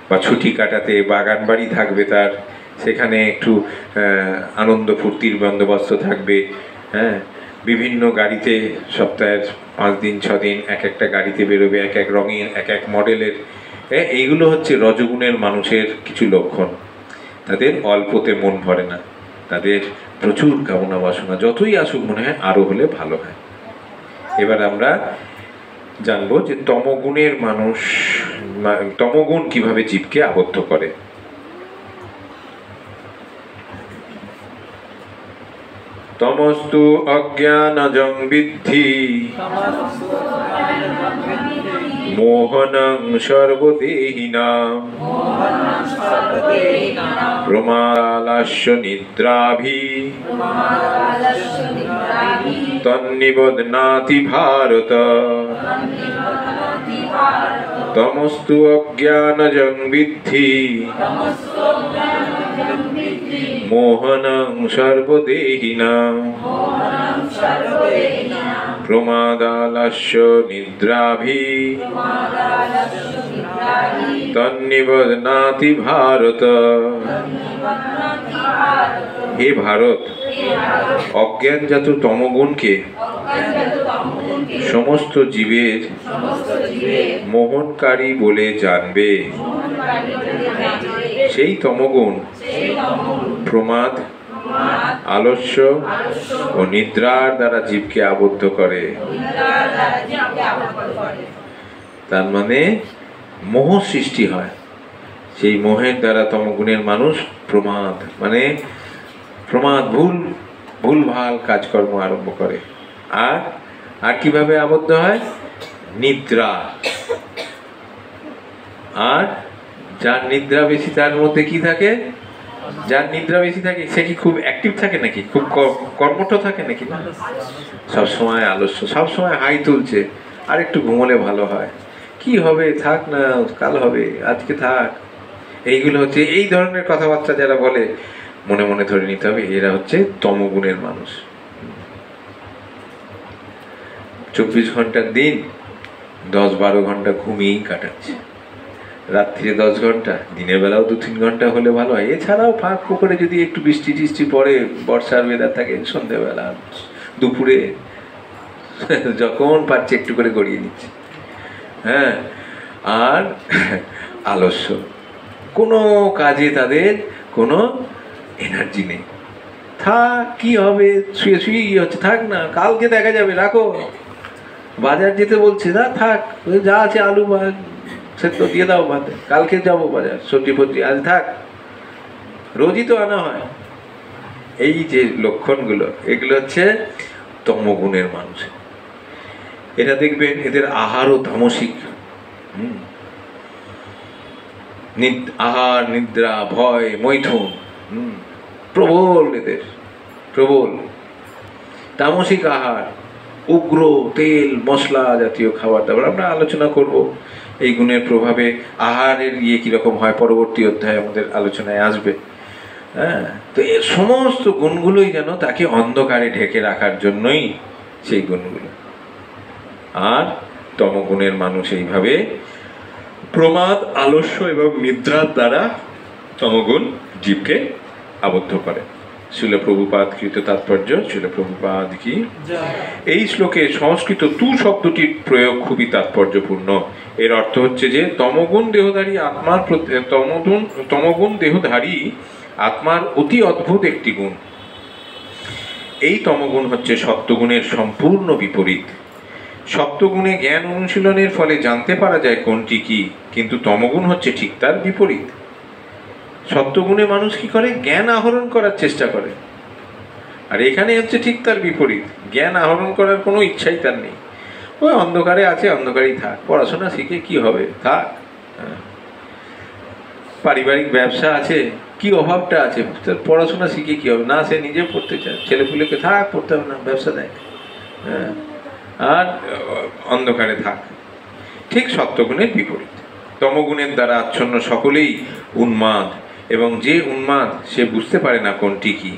বা ছুটি কাটাতে বাগান বাড়ি থাকবে, তার সেখানে একটু আনন্দ ফুর্তির বন্দোবস্ত থাকবে। হ্যাঁ, বিভিন্ন গাড়িতে সপ্তাহের 5 দিন 6 দিন এক একটা গাড়িতে বেরোবে, এক এক রঙের এক এক মডেলের। এইগুলো হচ্ছে রজগুণের মানুষের কিছু লক্ষণ। তাদের অল্পতে মন ভরে না, তাদের প্রচুর কামনা বাসনা, যতই আসুক মনে হয় আরো হলে ভালো হয়। এবার আমরা জানবো যে তমগুণের মানুষ, তমগুণ কিভাবে জীবকে আবদ্ধ করে। তমস্তু অজ্ঞানজং বিদ্ধি মোহনং সর্বদেহিনাং প্রমালাস্য নিদ্রাভি তন্নিবধ্নাতি ভারত। তমস্তু অজ্ঞানজং বিদ্ধি মোহনং সর্বদেহিনাং প্রমাদালস্য নিদ্রাভি তন্নিবধ্নাতি ভারত। হে ভারত, অজ্ঞানজাত তমগুণকে সমস্ত জীবের মোহনকারী বলে জানবে। সেই তমগুণ প্রমাদ, আলস্য ও নিদ্রার দ্বারা জীবকে আবদ্ধ করে। তার মানে মোহ সৃষ্টি হয়। সেই মোহের দ্বারা তমগুণের মানুষ প্রমাদ, মানে প্রমাদ, ভুলভাল কাজকর্ম আরম্ভ করে। আর কিভাবে আবদ্ধ হয়? নিদ্রা। আর যার নিদ্রা বেশি তার মধ্যে কি থাকে? যার নিদ্রা বেশি থাকে সে কি খুব অ্যাক্টিভ থাকে নাকি? খুব কর্মঠ থাকে নাকি? না, সবসময় আলস্য, সবসময় হাই তুলছে, আর একটু ঘুমোলে ভালো হয়, কি হবে, থাক না, কাল হবে, আজকে থাক। এইগুলো হচ্ছে, এই ধরনের কথাবার্তা যারা বলে মনে মনে ধরে নিতে হবে এরা হচ্ছে তমগুণের মানুষ। 24 ঘন্টার দিন 10-12 ঘন্টা ঘুমিয়েই কাটাচ্ছে। রাত্রিরে 10 ঘন্টা, দিনের বেলাও 2-3 ঘন্টা হলে ভালো হয়। এছাড়াও ফাঁক করে যদি একটু বৃষ্টি টিষ্টি পড়ে, বর্ষার ওয়েদার থাকে, সন্ধ্যেবেলা, দুপুরে যখন পারছে একটু করে গড়িয়ে নিচ্ছে। হ্যাঁ, আর আলস্য, কোনো কাজে তাদের কোনো এনার্জি নেই। থাক, কি হবে, শুয়ে শুয়েই হচ্ছে, থাক না, কালকে দেখা যাবে, রাখো। বাজার যেতে বলছে, না থাক, যা আছে আলু বা সেদ্ধ দিয়ে দাও ভাতে, কালকে যাবো বাজার, সবজি ফবজি, আজ থাক, রোজই তো আনা হয়। এই যে লক্ষণগুলো, এগুলো হচ্ছে তমগুণের মানুষ। এটা দেখবেন এদের আহারও তামসিক। আহার, নিদ্রা, ভয়, মৈথুন প্রবল, এদের প্রবল তামসিক আহার, উগ্র তেল মশলা জাতীয় খাবার দাবার। আমরা আলোচনা করব এই গুণের প্রভাবে আহারের কিরকম হয়, পরবর্তী অধ্যায়ে আমাদের আলোচনায় আসবে। হ্যাঁ, তো এর সমস্ত গুণগুলোই যেন তাকে অন্ধকারে ঢেকে রাখার জন্যই সেই গুণগুলো। আর তমগুণের মানুষ এইভাবে প্রমাদ, আলস্য এবং নিদ্রার দ্বারা তমগুণ জীবকে আবদ্ধ করে। শিল প্রভুপাদ কৃত তাৎপর্য, শিল প্রভুপাদ কি। এই শ্লোকে সংস্কৃত তু শব্দটির প্রয়োগ খুবই তাৎপর্যপূর্ণ। এর অর্থ হচ্ছে যে তমগুণ দেহধারী আত্মার অতি অদ্ভুত একটি গুণ। এই তমগুণ হচ্ছে সত্যগুণের সম্পূর্ণ বিপরীত। সত্যগুণে জ্ঞান অনুশীলনের ফলে জানতে পারা যায় কোনটি কি, কিন্তু তমগুণ হচ্ছে ঠিক তার বিপরীত। সত্যগুণে মানুষ কি করে? জ্ঞান আহরণ করার চেষ্টা করে, আর এখানে হচ্ছে ঠিক তার বিপরীত। জ্ঞান আহরণ করার কোনো ইচ্ছাই তার নেই। ওই অন্ধকারে আছে, অন্ধকারেই থাক, পড়াশোনা শিখে কি হবে, থাক। পারিবারিক ব্যবসা আছে, কি অভাবটা আছে, পড়াশোনা শিখে কি হবে, না সে নিজে পড়তে চায়, ছেলেপুলেকে থাক, পড়তে হবে না, ব্যবসা দেয়, আর অন্ধকারে থাক। ঠিক সত্যগুণের বিপরীত। তমগুণের দ্বারা আচ্ছন্ন সকলেই উন্মাদ, এবং যে উন্মাদ সে বুঝতে পারে না কোনটি কি।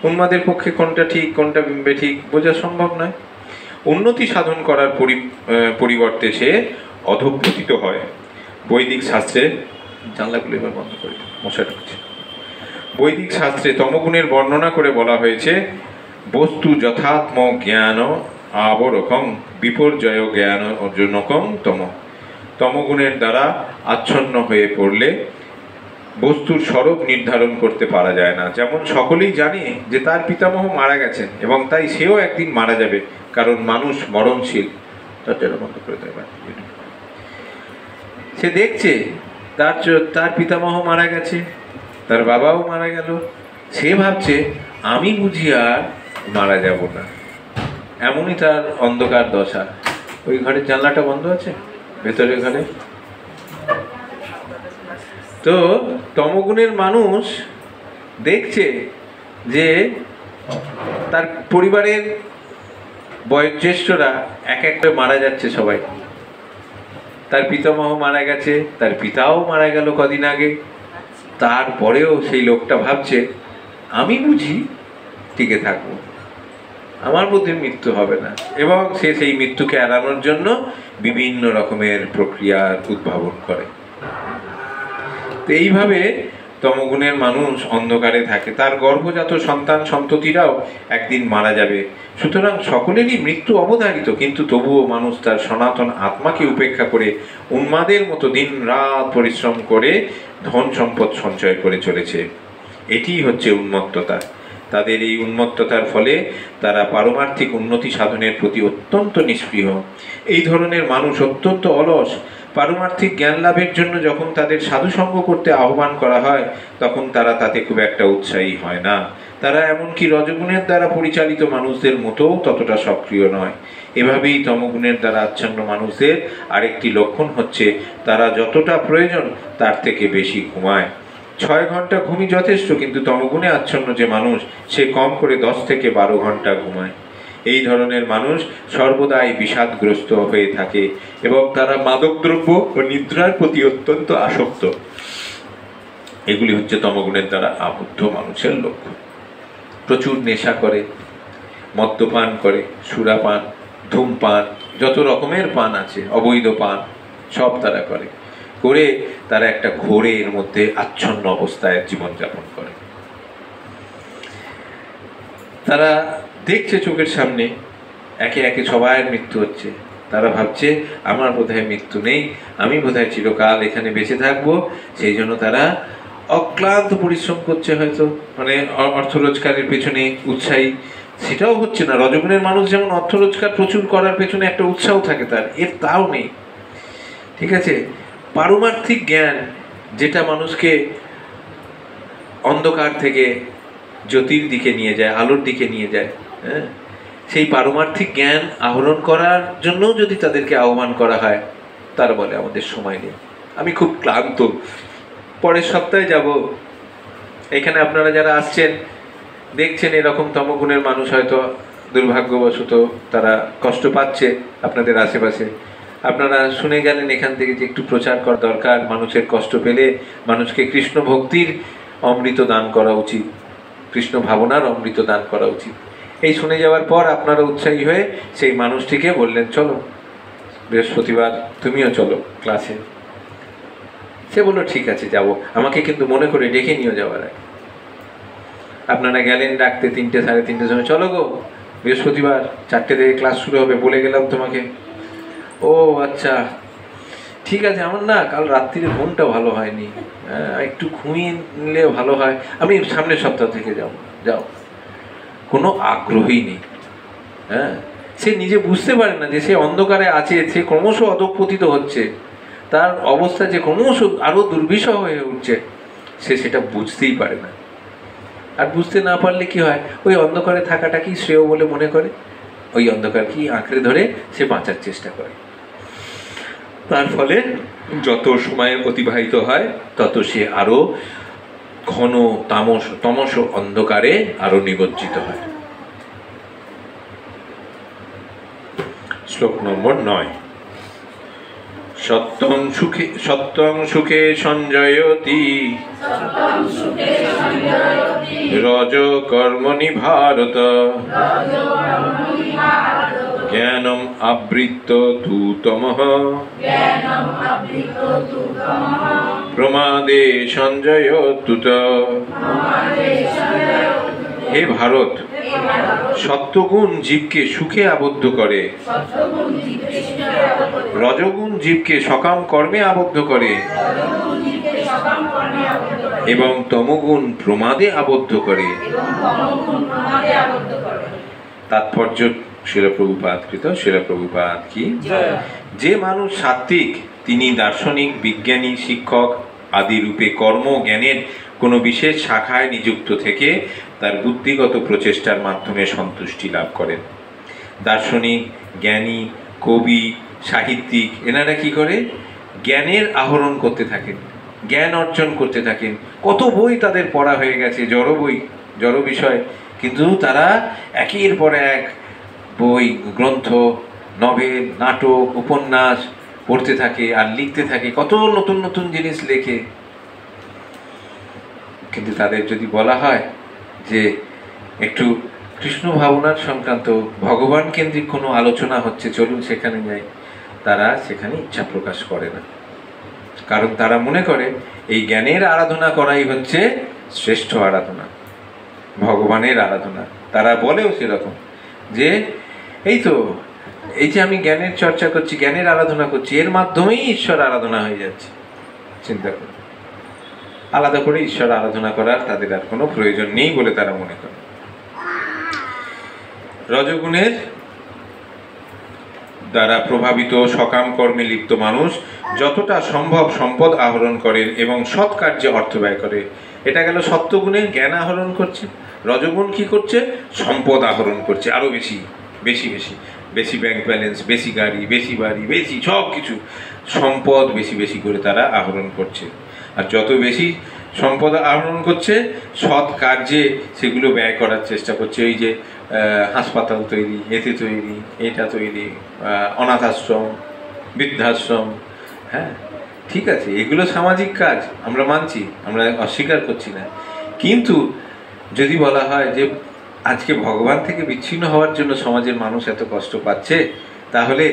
উন্মাদের পক্ষে কোনটা ঠিক কোনটা বেঠিক বোঝা সম্ভব নয়। উন্নতি সাধন করার পরিবর্তে সে অধঃপতিত হয়। বৈদিক শাস্ত্রে, জানলাগুলো এবার বন্ধ করে মশা ঢুকছে। বৈদিক শাস্ত্রে তমগুণের বর্ণনা করে বলা হয়েছে, বস্তু যথাত্ম জ্ঞান আবরকং বিপর্যয় জ্ঞান অর্জনকং তম। তমগুণের দ্বারা আচ্ছন্ন হয়ে পড়লে বস্তুর স্বরূপ নির্ধারণ করতে পারা যায় না। যেমন সকলেই জানে যে তার পিতামহ মারা গেছেন, এবং তাই সেও একদিন মারা যাবে, কারণ মানুষ মরণশীল। বন্ধ করে দেয়। সে দেখছে তার পিতামহ মারা গেছে, তার বাবাও মারা গেল, সে ভাবছে আমি বুঝি আর মারা যাব না। এমনই তার অন্ধকার দশা। ওই ঘরের জানলাটা বন্ধ আছে, ভেতরের ঘরে। তো তমগুণের মানুষ দেখছে যে তার পরিবারের বয়োজ্যেষ্ঠরা এক এক করে মারা যাচ্ছে সবাই। তার পিতামহ মারা গেছে, তার পিতাও মারা গেল কদিন আগে। তারপরেও সেই লোকটা ভাবছে আমি বুঝি টিকে থাকবো, আমার মধ্যে মৃত্যু হবে না, এবং সে সেই মৃত্যুকে এড়ানোর জন্য বিভিন্ন রকমের প্রক্রিয়ার উদ্ভাবন করে। তো এইভাবে তমগুণের মানুষ অন্ধকারে থাকে। তার গর্ভজাত সন্তান সন্ততিরাও একদিন মারা যাবে। সুতরাং সকলেরই মৃত্যু অবধারিত, কিন্তু তবুও মানুষ তার সনাতন আত্মাকে উপেক্ষা করে উন্মাদের মতো দিন রাত পরিশ্রম করে ধন সম্পদ সঞ্চয় করে চলেছে। এটিই হচ্ছে উন্মত্ততা। তাদের এই উন্মত্ততার ফলে তারা পারমার্থিক উন্নতি সাধনের প্রতি অত্যন্ত নিষ্ক্রিয়। এই ধরনের মানুষ অত্যন্ত অলস। পারমার্থিক জ্ঞান লাভের জন্য যখন তাদের সাধুসঙ্গ করতে আহ্বান করা হয়, তখন তারা তাতে খুব একটা উৎসাহী হয় না। তারা এমনকি রজগুণের দ্বারা পরিচালিত মানুষদের মতোও ততটা সক্রিয় নয়। এভাবেই তমগুণের দ্বারা আচ্ছন্ন মানুষদের আরেকটি লক্ষণ হচ্ছে তারা যতটা প্রয়োজন তার থেকে বেশি ঘুমায়। 6 ঘন্টা ঘুমই যথেষ্ট, কিন্তু তমগুণে আচ্ছন্ন যে মানুষ সে কম করে 10 থেকে 12 ঘন্টা ঘুমায়। এই ধরনের মানুষ সর্বদাই বিষাদগ্রস্ত হয়ে থাকে, এবং তারা মাদকদ্রব্য ও নিদ্রার প্রতি অত্যন্ত আসক্ত। এগুলি হচ্ছে তমগুণের দ্বারা আবদ্ধ মানুষের লক্ষণ। প্রচুর নেশা করে, মদ্যপান করে, সুরাপান, ধূমপান, যত রকমের পান আছে, অবৈধ পান, সব তারা করে। তারা একটা ঘোরের মধ্যে আচ্ছন্ন অবস্থায় জীবনযাপন করে। তারা দেখছে চোখের সামনে একে একে সবাই মৃত্যু হচ্ছে। তারা ভাবছে আমার বোধহয় মৃত্যু নেই, আমি বোধহয় চিরকাল এখানে বেঁচে থাকবো। সেই জন্য তারা অক্লান্ত পরিশ্রম করছে, হয়তো অর্থ রোজগারের পেছনে উৎসাহী। সেটাও হচ্ছে না। রজগুণের মানুষ যেমন অর্থ রোজগার প্রচুর করার পেছনে একটা উৎসাহ থাকে, তাও নেই। ঠিক আছে, পারমার্থিক জ্ঞান যেটা মানুষকে অন্ধকার থেকে জ্যোতির দিকে নিয়ে যায়, আলোর দিকে নিয়ে যায়, সেই পারমার্থিক জ্ঞান আহরণ করার জন্য যদি তাদেরকে আহ্বান করা হয়, তারা বলে আমাদের সময় নেই, আমি খুব ক্লান্ত, পরের সপ্তাহে যাব। এখানে আপনারা যারা আসছেন দেখছেন এরকম তমগুণের মানুষ হয়তো দুর্ভাগ্যবশত তারা কষ্ট পাচ্ছে আপনাদের আশেপাশে। আপনারা শুনে গেলেন এখান থেকে যে একটু প্রচার করা দরকার, মানুষের কষ্ট পেলে মানুষকে কৃষ্ণ ভক্তির অমৃত দান করা উচিত, কৃষ্ণ ভাবনার অমৃত দান করা উচিত। এই শুনে যাওয়ার পর আপনারা উৎসাহী হয়ে সেই মানুষটিকে বললেন চলো বৃহস্পতিবার তুমিও চলো ক্লাসে। সে বললো ঠিক আছে যাব, আমাকে কিন্তু মনে করে ডেকে নিয়ে যাওয়ার আগে। আপনারা গেলেন ডাকতে 3টে 3:30 সময়, চলো গো বৃহস্পতিবার 4টে থেকে ক্লাস শুরু হবে, বলে গেলাম তোমাকে। ও আচ্ছা ঠিক আছে, আমার না কাল রাত্রিরে ঘুমটা ভালো হয়নি, একটু ঘুমিয়ে নিলে ভালো হয়, আমি সামনের সপ্তাহ থেকে যাও। কোনো আগ্রহই নেই। হ্যাঁ, সে নিজে বুঝতে পারে না যে সে অন্ধকারে আছে, সে ক্রমশ অধঃপতিত হচ্ছে, তার অবস্থা যে ক্রমশ আরো দুর্বিষহ হয়ে উঠছে, সে সেটা বুঝতেই পারে না। আর বুঝতে না পারলে কি হয়, ওই অন্ধকারে থাকাটাকেই শ্রেয় বলে মনে করে, ওই অন্ধকারকেই আঁকড়ে ধরে সে বাঁচার চেষ্টা করে। তার ফলে যত সময় অতিবাহিত হয় তত সে আরো ঘন তমস অন্ধকারে আরো নিমজ্জিত হয়। শ্লোক নম্বর 9। সত্যং সুখে সঞ্জয়তি রজ কর্মণি ভারত জ্ঞানম আবৃত্ত তু তমঃ প্রমাদে সঞ্জয়ত্যুত। হে ভারত, সত্যগুণ জীবকে সুখে আবদ্ধ করে, রজগুণ জীবকে সকাম কর্মে আবদ্ধ করে এবং তমগুণ প্রমাদে আবদ্ধ করে। তাৎপর্য শিল প্রভুপাদ কৃত। শিল প্রভুপাদ কি? যে মানুষ সাত্ত্বিক, তিনি দার্শনিক, বিজ্ঞানী, শিক্ষক আদি রূপে কর্ম জ্ঞানের কোনো বিশেষ শাখায় নিযুক্ত থেকে তার বুদ্ধিগত প্রচেষ্টার মাধ্যমে সন্তুষ্টি লাভ করেন। দার্শনিক, জ্ঞানী, কবি, সাহিত্যিক এনারা কি করে? জ্ঞানের আহরণ করতে থাকেন, জ্ঞান অর্জন করতে থাকেন। কত বই তাদের পড়া হয়ে গেছে, জড় বই, জড় বিষয়, কিন্তু তারা একের পর এক বই, গ্রন্থ, নভেল, নাটক, উপন্যাস পড়তে থাকে আর লিখতে থাকে, কত নতুন নতুন জিনিস লেখে। কিন্তু তাদের যদি বলা হয় যে একটু কৃষ্ণ ভাবনার সংক্রান্ত ভগবান কেন্দ্রিক কোনো আলোচনা হচ্ছে, চলুন সেখানে যাই, তারা সেখানে ইচ্ছা প্রকাশ করে না। কারণ তারা মনে করে এই জ্ঞানের আরাধনা করাই হচ্ছে শ্রেষ্ঠ আরাধনা, ভগবানের আরাধনা। তারা বলেও সেরকম যে এই তো, এই যে আমি জ্ঞানের চর্চা করছি, জ্ঞানের আরাধনা করছি, এর মাধ্যমেই ঈশ্বর আরাধনা হয়ে যাচ্ছে। চিন্তা করুন, আলাদা করে ঈশ্বর আরাধনা করার তাদের আর কোনো প্রয়োজন নেই বলে তারা মনে করে। রজগুণের দ্বারা প্রভাবিত সকাম কর্মে লিপ্ত মানুষ যতটা সম্ভব সম্পদ আহরণ করেন এবং সৎ কার্যে অর্থ ব্যয় করে। এটা গেল সত্যগুণে জ্ঞান আহরণ করছে। রজগুণ কি করছে? সম্পদ আহরণ করছে, আরো বেশি বেশি বেশি বেশি ব্যাংক ব্যালেন্স, বেশি গাড়ি, বেশি বাড়ি, বেশি সব কিছু সম্পদ বেশি বেশি করে তারা আহরণ করছে। আর যত বেশি সম্পদ আহরণ করছে, সৎ কার্যে সেগুলো ব্যয় করার চেষ্টা করছে। ওই যে হাসপাতাল তৈরি, এতে তৈরি, এটা তৈরি, অনাথ আশ্রম, বৃদ্ধাশ্রম। হ্যাঁ ঠিক আছে, এগুলো সামাজিক কাজ, আমরা মানছি, আমরা অস্বীকার করছি না। কিন্তু যদি বলা হয় যে আজকে ভগবান থেকে বিচ্ছিন্ন হওয়ার জন্য সমাজের মানুষ এত কষ্ট পাচ্ছে, তাহলে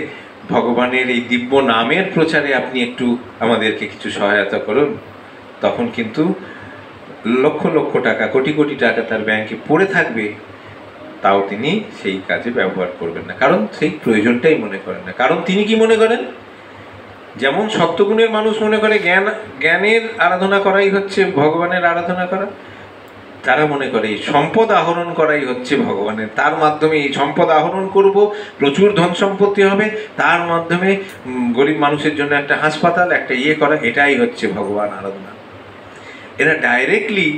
ভগবানের এই দিব্য নামের প্রচারে আপনি একটু আমাদেরকে কিছু সহায়তা করুন, তখন কিন্তু লক্ষ লক্ষ টাকা, কোটি কোটি টাকা তার ব্যাংকে পড়ে থাকবে, তাও তিনি সেই কাজে ব্যবহার করবেন না, কারণ সেই প্রয়োজনটাই মনে করেন না। কারণ তিনি কি মনে করেন? যেমন সত্যগুণের মানুষ মনে করে জ্ঞানের আরাধনা করাই হচ্ছে ভগবানের আরাধনা করা, তারা মনে করে এই সম্পদ আহরণ করাই হচ্ছে ভগবানের, তার মাধ্যমে এই সম্পদ আহরণ করব, প্রচুর ধন সম্পত্তি হবে, তার মাধ্যমে গরিব মানুষের জন্য একটা হাসপাতাল, একটা ইয়ে করা, এটাই হচ্ছে ভগবান আরাধনা। এরা ডাইরেক্টলি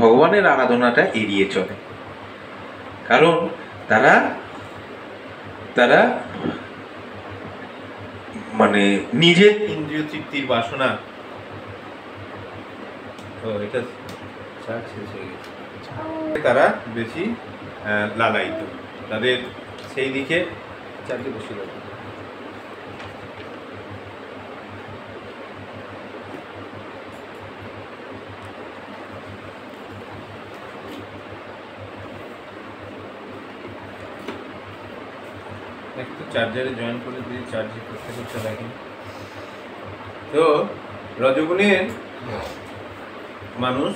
ভগবানের আরাধনাটা এড়িয়ে চলে, কারণ তারা তারা মানে নিজের ইন্দ্রিয় তৃপ্তির বাসনা, এটা তারা বেশি লালায়িত, তাদের সেই দিকে চাকরি বসে যাবে। একটু চার্জারে জয়েন করে দিয়ে চার্জ করতে করতে রাখেন। তো রজগুণের মানুষ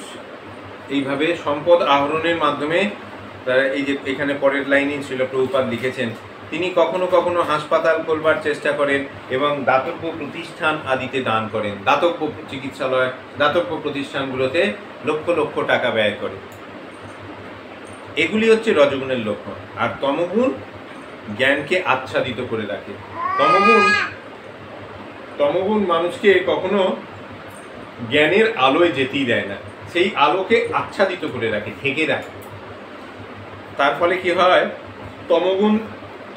এইভাবে সম্পদ আহরণের মাধ্যমে তারা, এই যে এখানে পরের লাইনে ছিল প্রভুপাদ লিখেছেন, তিনি কখনো কখনো হাসপাতাল খোলবার চেষ্টা করেন এবং দাতব্য প্রতিষ্ঠান আদিতে দান করেন। দাতব্য চিকিৎসালয়, দাতব্য প্রতিষ্ঠানগুলোতে লক্ষ লক্ষ টাকা ব্যয় করে। এগুলি হচ্ছে রজগুণের লক্ষণ। আর তমগুণ জ্ঞানকে আচ্ছাদিত করে রাখে। তমগুণ মানুষকে কখনো জ্ঞানের আলোয় যেতেই দেয় না, সেই আলোকে আচ্ছাদিত করে রাখে, ঢেকে রাখে। তার ফলে কি হয়,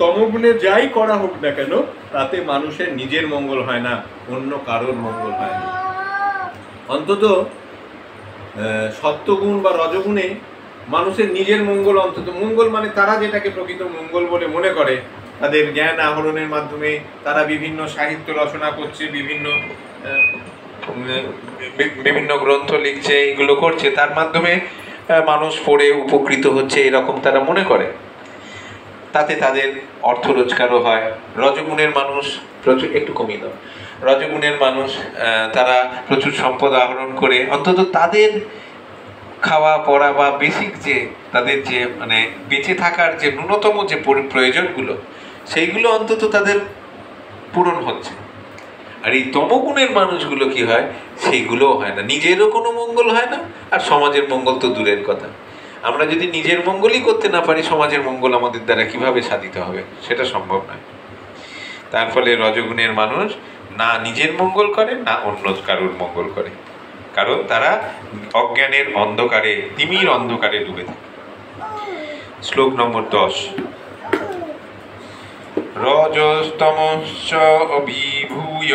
তমগুণে যাই করা হোক না কেন তাতে মানুষের নিজের মঙ্গল হয় না, অন্য কারোর মঙ্গল হয় না। অন্তত সত্যগুণ বা রজগুণে মানুষের নিজের মঙ্গল, অন্তত মঙ্গল মানে তারা যেটাকে প্রকৃত মঙ্গল বলে মনে করে, তাদের জ্ঞান আহরণের মাধ্যমে তারা বিভিন্ন সাহিত্য রচনা করছে, বিভিন্ন গ্রন্থ লিখছে, এগুলো করছে, তার মাধ্যমে মানুষ পড়ে উপকৃত হচ্ছে, এরকম তারা মনে করে। তাতে তাদের অর্থ রোজগারও হয়। রজগুণের মানুষ প্রচুর, একটু কমিয়ে দাও, রজগুণের মানুষ তারা প্রচুর সম্পদ আহরণ করে অন্তত তাদের খাওয়া পড়া বা বেসিক যে তাদের যে মানে বেঁচে থাকার যে ন্যূনতম যে প্রয়োজনগুলো, সেইগুলো অন্তত তাদের পূরণ হচ্ছে। আর এই তমগুণের মানুষগুলো কি হয়, সেইগুলোও হয় না, নিজেরও কোনো মঙ্গল হয় না, আর সমাজের মঙ্গল তো দূরের কথা। আমরা যদি নিজের মঙ্গলই করতে না পারি, সমাজের মঙ্গল আমাদের দ্বারা কিভাবে সাধিত হবে, সেটা সম্ভব নয়। তার ফলে রজগুণের মানুষ না নিজের মঙ্গল করে, না অন্য কারোর মঙ্গল করে, কারণ তারা অজ্ঞানের অন্ধকারে, তিমির অন্ধকারে ডুবে থাকে। শ্লোক নম্বর 10। রজস্তমশ্চ অভিভূয়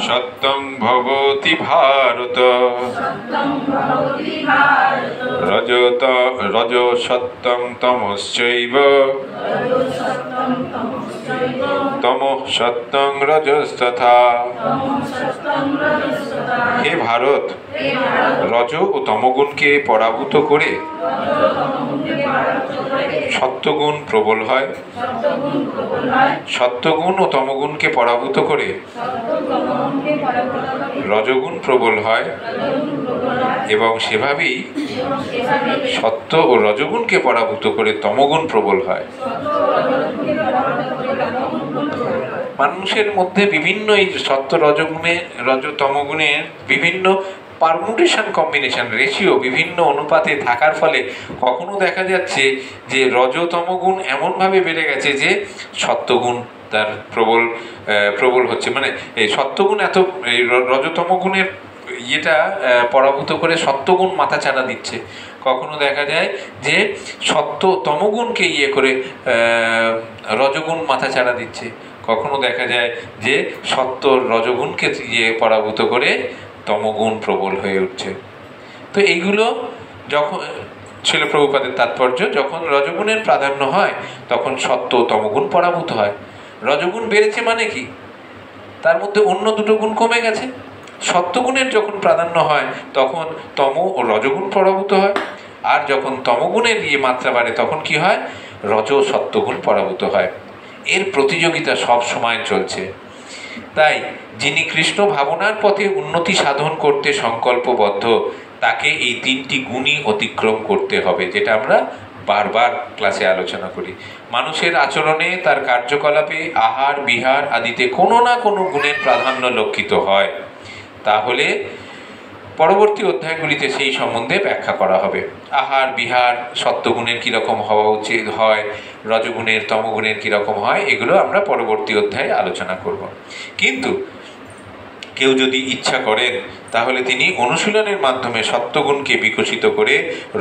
সত্যং ভবতি ভারত। রজ সত্যং তমশ্চৈব তমঃ সত্যং রজস্তথা। হে ভারত, রজ ও তমগুণকে পরাভূত করে সত্যগুণ প্রবল হয়, সত্যগুণ ও তমগুণকে পরাভূত করে রজগুণ প্রবল হয়, এবং সেভাবেই সত্য ও রজগুণকে পরাভূত করে তমগুণ প্রবল হয়। মানুষের মধ্যে বিভিন্ন এই সত্য রজগুণে তমগুণের বিভিন্ন পারমুটেশন, কম্বিনেশন, রেশিও বিভিন্ন অনুপাতে থাকার ফলে কখনো দেখা যাচ্ছে যে রজতমগুণ এমনভাবে বেড়ে গেছে যে সত্যগুণ তার প্রবল হচ্ছে। মানে এই সত্যগুণ এত, এই রজতমগুণের ইয়েটা পরাভূত করে সত্যগুণ মাথাচাড়া দিচ্ছে। কখনো দেখা যায় যে সত্য তমগুণকে ইয়ে করে রজগুণ মাথাচাড়া দিচ্ছে। কখনো দেখা যায় যে সত্য রজগুণকে পরাভূত করে তমগুণ প্রবল হয়ে উঠছে। তো এইগুলো যখন ছিল প্রভুপাদের তাৎপর্য, যখন রজগুণের প্রাধান্য হয় তখন সত্য তমগুণ পরাভূত হয়। রজগুণ বেড়েছে মানে কি, তার মধ্যে অন্য দুটো গুণ কমে গেছে। সত্যগুণের যখন প্রাধান্য হয় তখন তম ও রজগুণ পরাভূত হয়, আর যখন তমগুণের মাত্রা বাড়ে তখন কি হয়, রজ সত্যগুণ পরাভূত হয়। এর প্রতিযোগিতা সব সময় চলছে। তাই যিনি কৃষ্ণ ভাবনার পথে উন্নতি সাধন করতে সংকল্পবদ্ধ, তাকে এই তিনটি গুণই অতিক্রম করতে হবে, যেটা আমরা বারবার ক্লাসে আলোচনা করি। মানুষের আচরণে, তার কার্যকলাপে, আহার বিহার আদিতে কোনো না কোনো গুণের প্রাধান্য লক্ষিত হয়। তাহলে পরবর্তী অধ্যায়গুলিতে সেই সম্বন্ধে ব্যাখ্যা করা হবে। আহার বিহার সত্যগুণের কীরকম হওয়া উচিত হয়, রজগুণের তমগুণের কীরকম হয়, এগুলো আমরা পরবর্তী অধ্যায়ে আলোচনা করব। কিন্তু কেউ যদি ইচ্ছা করেন তাহলে তিনি অনুশীলনের মাধ্যমে সত্যগুণকে বিকশিত করে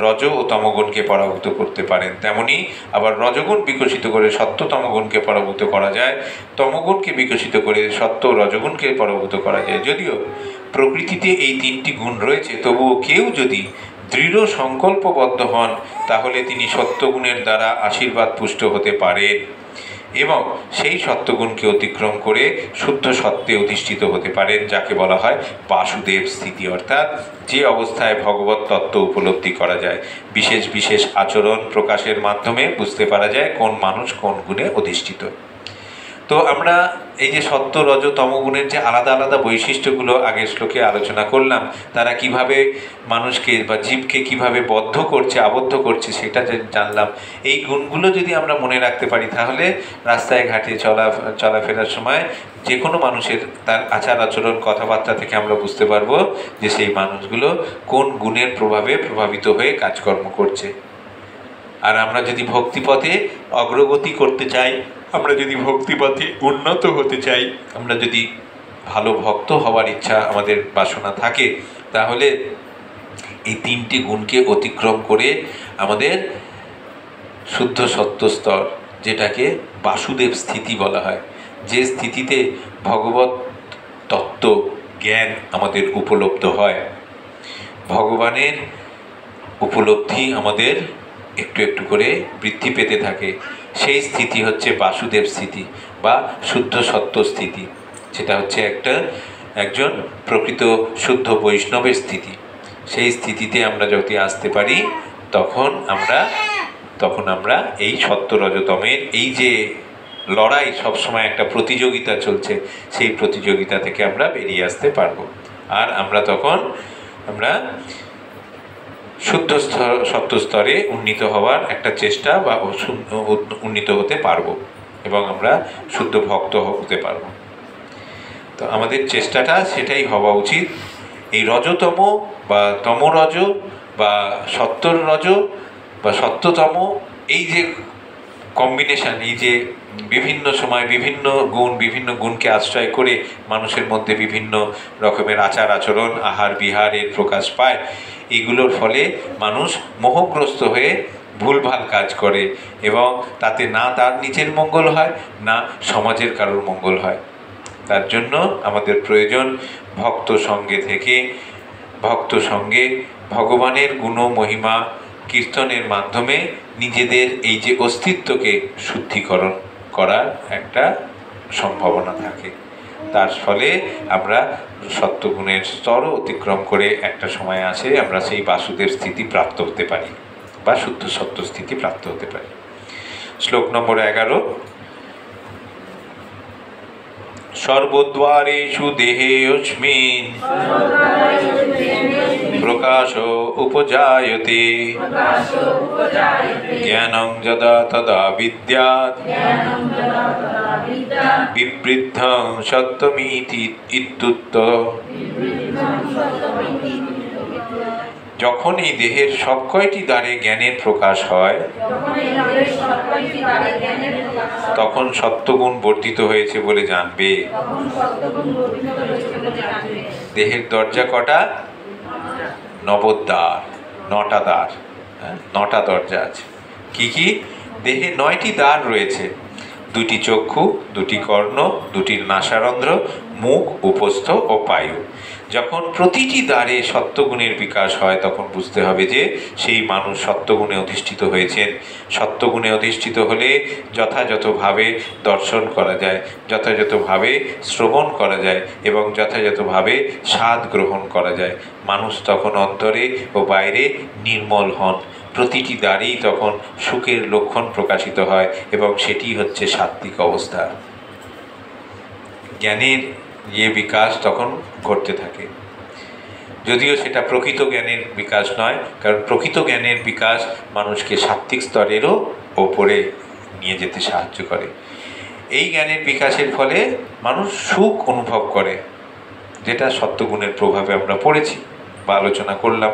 রজ ও তমগুণকে পরাভূত করতে পারেন। তেমনি আবার রজগুণ বিকশিত করে সত্য তমগুণকে পরাভূত করা যায়, তমগুণকে বিকশিত করে সত্য রজগুণকে পরাভূত করা যায়। যদিও প্রকৃতিতে এই তিনটি গুণ রয়েছে, তবুও কেউ যদি দৃঢ় সংকল্পবদ্ধ হন তাহলে তিনি সত্যগুণের দ্বারা আশীর্বাদ পুষ্ট হতে পারেন এবং সেই সত্যগুণকে অতিক্রম করে শুদ্ধ সত্ত্বে অধিষ্ঠিত হতে পারেন, যাকে বলা হয় বাসুদেব স্থিতি, অর্থাৎ যে অবস্থায় ভগবত তত্ত্ব উপলব্ধি করা যায়। বিশেষ বিশেষ আচরণ প্রকাশের মাধ্যমে বুঝতে পারা যায় কোন মানুষ কোন গুণে অধিষ্ঠিত। তো আমরা এই যে সত্য রজ তম গুণের যে আলাদা আলাদা বৈশিষ্ট্যগুলো আগের শ্লোকে আলোচনা করলাম, তারা কিভাবে মানুষকে বা জীবকে কিভাবে বদ্ধ করছে, আবদ্ধ করছে, সেটা জানলাম। এই গুণগুলো যদি আমরা মনে রাখতে পারি, তাহলে রাস্তায় ঘাটে চলাফেরার সময় যে কোনো মানুষের তার আচার আচরণ কথাবার্তা থেকে আমরা বুঝতে পারবো যে সেই মানুষগুলো কোন গুণের প্রভাবে প্রভাবিত হয়ে কাজকর্ম করছে। আর আমরা যদি ভক্তিপথে অগ্রগতি করতে চাই, আমরা যদি ভক্তিপথে উন্নত হতে চাই, আমরা যদি ভালো ভক্ত হওয়ার ইচ্ছা আমাদের বাসনা থাকে, তাহলে এই তিনটি গুণকে অতিক্রম করে আমাদের শুদ্ধ সত্য স্তর, যেটাকে বাসুদেব স্থিতি বলা হয়, যে স্থিতিতে ভগবত তত্ত্ব জ্ঞান আমাদের উপলব্ধ হয়, ভগবানের উপলব্ধি আমাদের একটু একটু করে বৃদ্ধি পেতে থাকে, সেই স্থিতি হচ্ছে বাসুদেব স্থিতি বা শুদ্ধ সত্য স্থিতি। সেটা হচ্ছে একজন প্রকৃত শুদ্ধ বৈষ্ণবের স্থিতি। সেই স্থিতিতে আমরা যদি আসতে পারি, তখন আমরা এই সত্য রজতমের এই যে লড়াই, সবসময় একটা প্রতিযোগিতা চলছে, সেই প্রতিযোগিতা থেকে আমরা বেরিয়ে আসতে পারবো। আর আমরা শুদ্ধ সত্য স্তরে উন্নীত হওয়ার একটা চেষ্টা বা উন্নীত হতে পারবো, এবং আমরা শুদ্ধ ভক্ত হতে পারবো। তো আমাদের চেষ্টাটা সেটাই হওয়া উচিত। এই রজতম বা তমরজ বা সত্তর রজ বা সত্যতম, এই যে কম্বিনেশন, এই যে বিভিন্ন সময় বিভিন্ন গুণকে আশ্রয় করে মানুষের মধ্যে বিভিন্ন রকমের আচার আচরণ, আহার বিহারের প্রকাশ পায়, এগুলোর ফলে মানুষ মোহগ্রস্ত হয়ে ভুলভাল কাজ করে, এবং তাতে না তার নিজের মঙ্গল হয়, না সমাজের কারোর মঙ্গল হয়। তার জন্য আমাদের প্রয়োজন ভক্ত সঙ্গে ভগবানের গুণ মহিমা কীর্তনের মাধ্যমে নিজেদের এই যে অস্তিত্বকে শুদ্ধিকরণ করার একটা সম্ভাবনা থাকে। তার ফলে আমরা সত্যগুণের স্তরও অতিক্রম করে একটা সময় আসে আমরা সেই বাসুদেব স্থিতি প্রাপ্ত হতে পারি বা শুদ্ধ সত্য স্থিতি প্রাপ্ত হতে পারি। শ্লোক নম্বর 11। সর্বদ্বারেষু দেহেऽস্মিন প্রকাশ উপজায়তে জ্ঞানং যদা তদা বিদ্যাৎ বিবৃদ্ধং সত্যমিতি ইত্যুক্তঃ। যখন এই দেহের সব কয়টি দ্বারে জ্ঞানের প্রকাশ হয়, তখন সত্যগুণ বর্ধিত হয়েছে বলে জানবে। দেহের দরজা কটা? নবদ্বার, 9টা দ্বার, 9টা দরজা আছে। কি? দেহে 9টি দ্বার রয়েছে, 2টি চক্ষু, 2টি কর্ণ, 2টি নাসারন্ধ্র, মুখ, উপস্থ ও পায়ু। যখন প্রতিটি দ্বারে সত্যগুণের বিকাশ হয়, তখন বুঝতে হবে যে সেই মানুষ সত্যগুণে অধিষ্ঠিত হয়েছেন। সত্যগুণে অধিষ্ঠিত হলে যথাযথভাবে দর্শন করা যায়, যথাযথভাবে শ্রবণ করা যায় এবং যথাযথভাবে স্বাদ গ্রহণ করা যায়। মানুষ তখন অন্তরে ও বাইরে নির্মল হন। প্রতিটি দ্বারেই তখন সুখের লক্ষণ প্রকাশিত হয়, এবং সেটি হচ্ছে সাত্ত্বিক অবস্থা। জ্ঞানের বিকাশ তখন ঘটতে থাকে, যদিও সেটা প্রকৃত জ্ঞানের বিকাশ নয়, কারণ প্রকৃত জ্ঞানের বিকাশ মানুষকে সাত্ত্বিক স্তরেরও ওপরে নিয়ে যেতে সাহায্য করে। এই জ্ঞানের বিকাশের ফলে মানুষ সুখ অনুভব করে, যেটা সত্যগুণের প্রভাবে আমরা পড়েছি বা আলোচনা করলাম।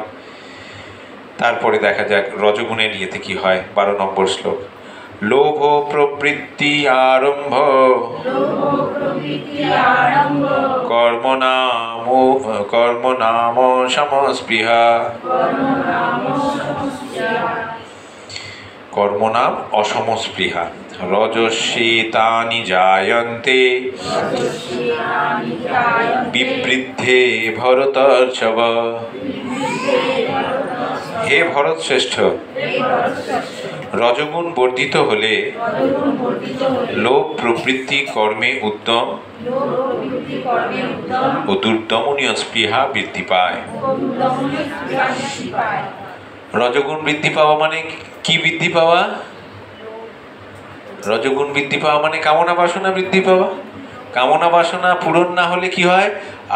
তারপরে দেখা যাক রজগুণের ইয়েতে কি হয়। 12 নম্বর শ্লোক। লোভ প্রবৃত্তি আরম্ভ কর্ম নাম সমস্পৃহা। কর্ম নাম অসমস্পৃহা। রজস্যে তানি জায়ন্তে বিবৃদ্ধে ভরতর্ষভ। হে ভরত শ্রেষ্ঠ, রজগুণ বর্ধিত হলে লোভ প্রবৃত্তি কর্মে উদ্যম ও দুর্দমনীয় স্পৃহা বৃদ্ধি পায়। রজগুণ বৃদ্ধি পাওয়া মানে কি বৃদ্ধি পাওয়া? রজগুণ বৃদ্ধি পাওয়া মানে কামনা বাসনা বৃদ্ধি পাওয়া। কামনা বাসনা পূরণ না হলে কি হয়,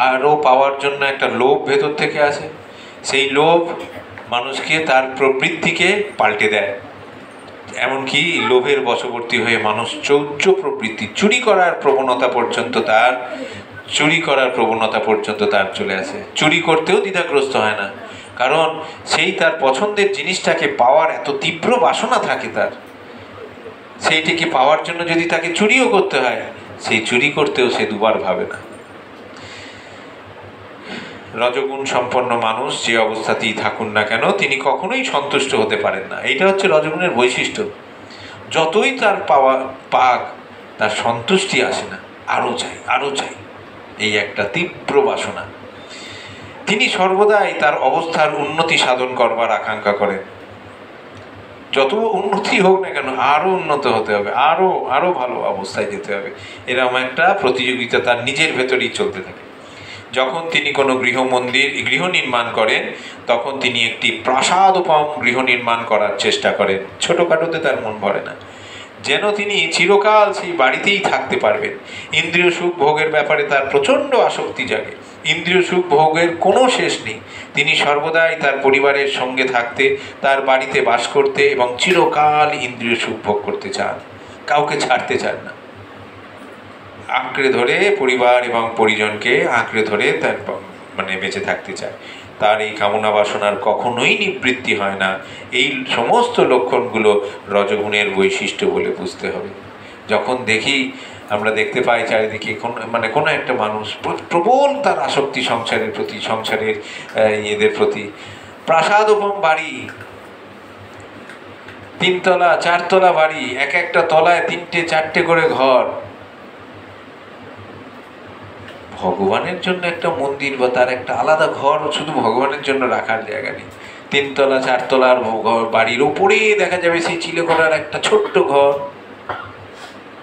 আরও পাওয়ার জন্য একটা লোভ ভেতর থেকে আসে। সেই লোভ মানুষকে তার প্রবৃত্তিকে পাল্টে দেয়, এমনকি লোভের বশবর্তী হয়ে মানুষ চৌর্য প্রবৃত্তি, চুরি করার প্রবণতা পর্যন্ত তার চলে আসে। চুরি করতেও দ্বিধাগ্রস্ত হয় না, কারণ সেই তার পছন্দের জিনিসটাকে পাওয়ার এত তীব্র বাসনা থাকে তার, সেইটিকে পাওয়ার জন্য যদি তাকে চুরিও করতে হয়, সেই চুরি করতেও সে দুবার ভাবে না। রজগুণ সম্পন্ন মানুষ যে অবস্থাতেই থাকুন না কেন, তিনি কখনোই সন্তুষ্ট হতে পারেন না। এইটা হচ্ছে রজগুণের বৈশিষ্ট্য। যতই তার পাক, তার সন্তুষ্টি আসে না, আরো চাই আরো চাই, এই একটা তীব্র বাসনা। তিনি সর্বদাই তার অবস্থার উন্নতি সাধন করবার আকাঙ্ক্ষা করেন। যত উন্নতি হোক না কেন, আরো উন্নত হতে হবে, আরো ভালো অবস্থায় যেতে হবে, এরকম একটা প্রতিযোগিতা তার নিজের ভেতরেই চলতে থাকে। যখন তিনি কোনো গৃহ নির্মাণ করেন, তখন তিনি একটি প্রাসাদোপম গৃহ নির্মাণ করার চেষ্টা করেন। ছোটখাটোতে তার মন ভরে না, যেন তিনি চিরকাল সেই বাড়িতেই থাকতে পারবেন। ইন্দ্রিয় সুখ ভোগের ব্যাপারে তার প্রচণ্ড আসক্তি জাগে। ইন্দ্রিয় সুখ ভোগের কোনো শেষ নেই। তিনি সর্বদাই তার পরিবারের সঙ্গে থাকতে, তার বাড়িতে বাস করতে এবং চিরকাল ইন্দ্রিয় সুখ ভোগ করতে চান, কাউকে ছাড়তে চান না। আঁকড়ে ধরে পরিবার এবং পরিজনকে আঁকড়ে ধরে তার বেঁচে থাকতে চায়। তার এই কামনা বাসনার কখনোই নিবৃত্তি হয় না। এই সমস্ত লক্ষণগুলো রজগুণের বৈশিষ্ট্য বলে বুঝতে হবে। যখন আমরা দেখতে পাই চারিদিকে কোনো একটা মানুষ প্রবল তার আসক্তি সংসারের প্রতি, সংসারের ইয়েদের প্রতি। প্রাসাদোপম বাড়ি, 3 তলা 4 তলা বাড়ি, এক একটা তলায় 3টে 4টে করে ঘর। ভগবানের জন্য একটা মন্দির বা তার একটা আলাদা ঘর শুধু ভগবানের জন্য রাখার জায়গা নেই। 3 তলা 4 তলার বাড়ির ওপরে দেখা যাবে সেই চিলেকোঠার একটা ছোট্ট ঘর,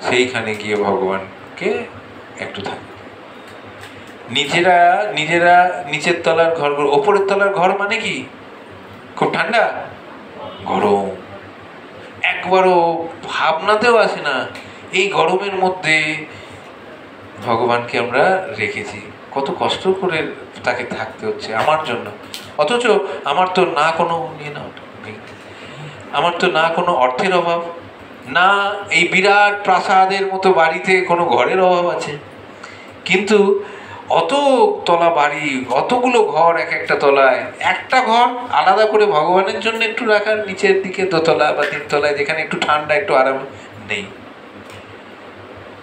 সেইখানে গিয়ে ভগবানকে একটু থাকে। নিজেরা নিচের তলার ঘর, ওপরের তলার ঘর মানে কি, খুব ঠান্ডা গরম, একবারও ভাবনাতেও আসে না এই গরমের মধ্যে ভগবানকে আমরা রেখেছি, কত কষ্ট করে তাকে থাকতে হচ্ছে আমার জন্য। অথচ আমার তো না কোনো আমার তো না কোনো অর্থের অভাব, না এই বিরাট প্রাসাদের মতো বাড়িতে কোনো ঘরের অভাব আছে, কিন্তু অত তলা বাড়ি, অতগুলো ঘর, এক একটা তলায় একটা ঘর আলাদা করে ভগবানের জন্য একটু রাখার, নিচের দিকে 2 তলা বা 3 তলায়, যেখানে একটু ঠান্ডা একটু আরাম নেই।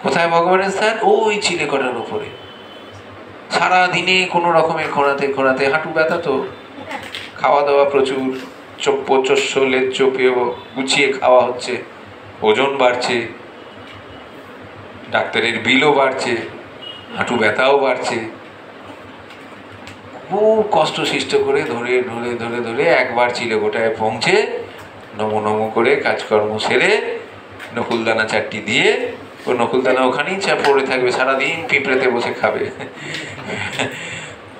কোথায় ভগবানের স্থান? ওই চিলেকোঠার উপরে। সারাদিনে কোনো রকমের খোঁড়াতে হাঁটু ব্যথা, তো খাওয়া দাওয়া প্রচুর, চোপ্পো লেজ চোপেও গুছিয়ে খাওয়া হচ্ছে, ওজন বাড়ছে, ডাক্তারের বিলও বাড়ছে, হাঁটু ব্যথাও বাড়ছে। খুব কষ্ট সৃষ্ট করে ধরে একবার চিলেকোঠায় পৌঁছে নমো করে কাজকর্ম সেরে নকুলদানা 4টি দিয়ে, ও নকুলদানা ওখানেই পড়ে থাকবে, সারাদিন পিঁপড়েতে বসে খাবে।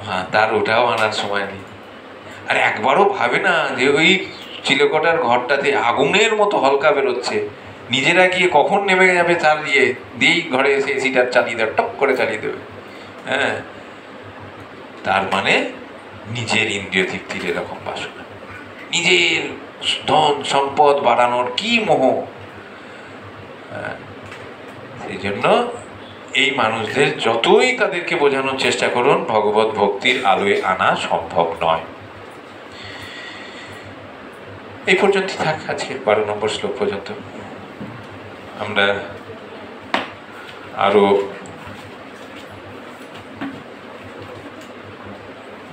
হ্যাঁ, তার ওটাও আনার সময় নেই। আর একবারও ভাবে না যে ওই চিলেকোঠার ঘরটাতে আগুনের মতো হলকা বেরোচ্ছে, নিজেরা গিয়ে কখন নেমে যাবে তার দিয়েই ঘরে এসে এসিটা চালিয়ে দেবে, টপ করে চালিয়ে দেবে। হ্যাঁ, তার মানে নিজের ইন্দ্রিয় তৃপ্তির এরকম বাসনা, নিজের ধন সম্পদ বাড়ানোর কি মোহ। সেই জন্য এই মানুষদের যতই তাদেরকে বোঝানোর চেষ্টা করুন, ভগবত ভক্তির আলোয় আনা সম্ভব নয়। এই পর্যন্ত থাক আজকে 12 নম্বর শ্লোক পর্যন্ত। আমরা আরো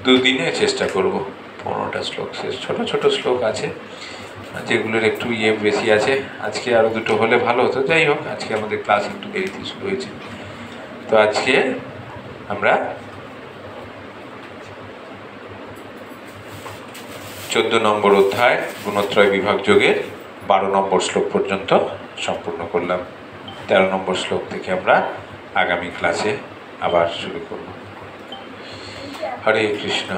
2 দিনে চেষ্টা করব 15টা শ্লোক শেষ। ছোট শ্লোক আছে যেগুলোর একটু বেশি আছে। আজকে আরো 2টো হলে ভালো হতো। যাই হোক, আজকে আমাদের ক্লাস একটু দেরিতে শুরু হয়েছে, তো আজকে আমরা 14 নম্বর অধ্যায় গুণত্রয় বিভাগ যোগের 12 নম্বর শ্লোক পর্যন্ত সম্পূর্ণ করলাম। 13 নম্বর শ্লোক থেকে আমরা আগামী ক্লাসে আবার শুরু করব। হরে কৃষ্ণ।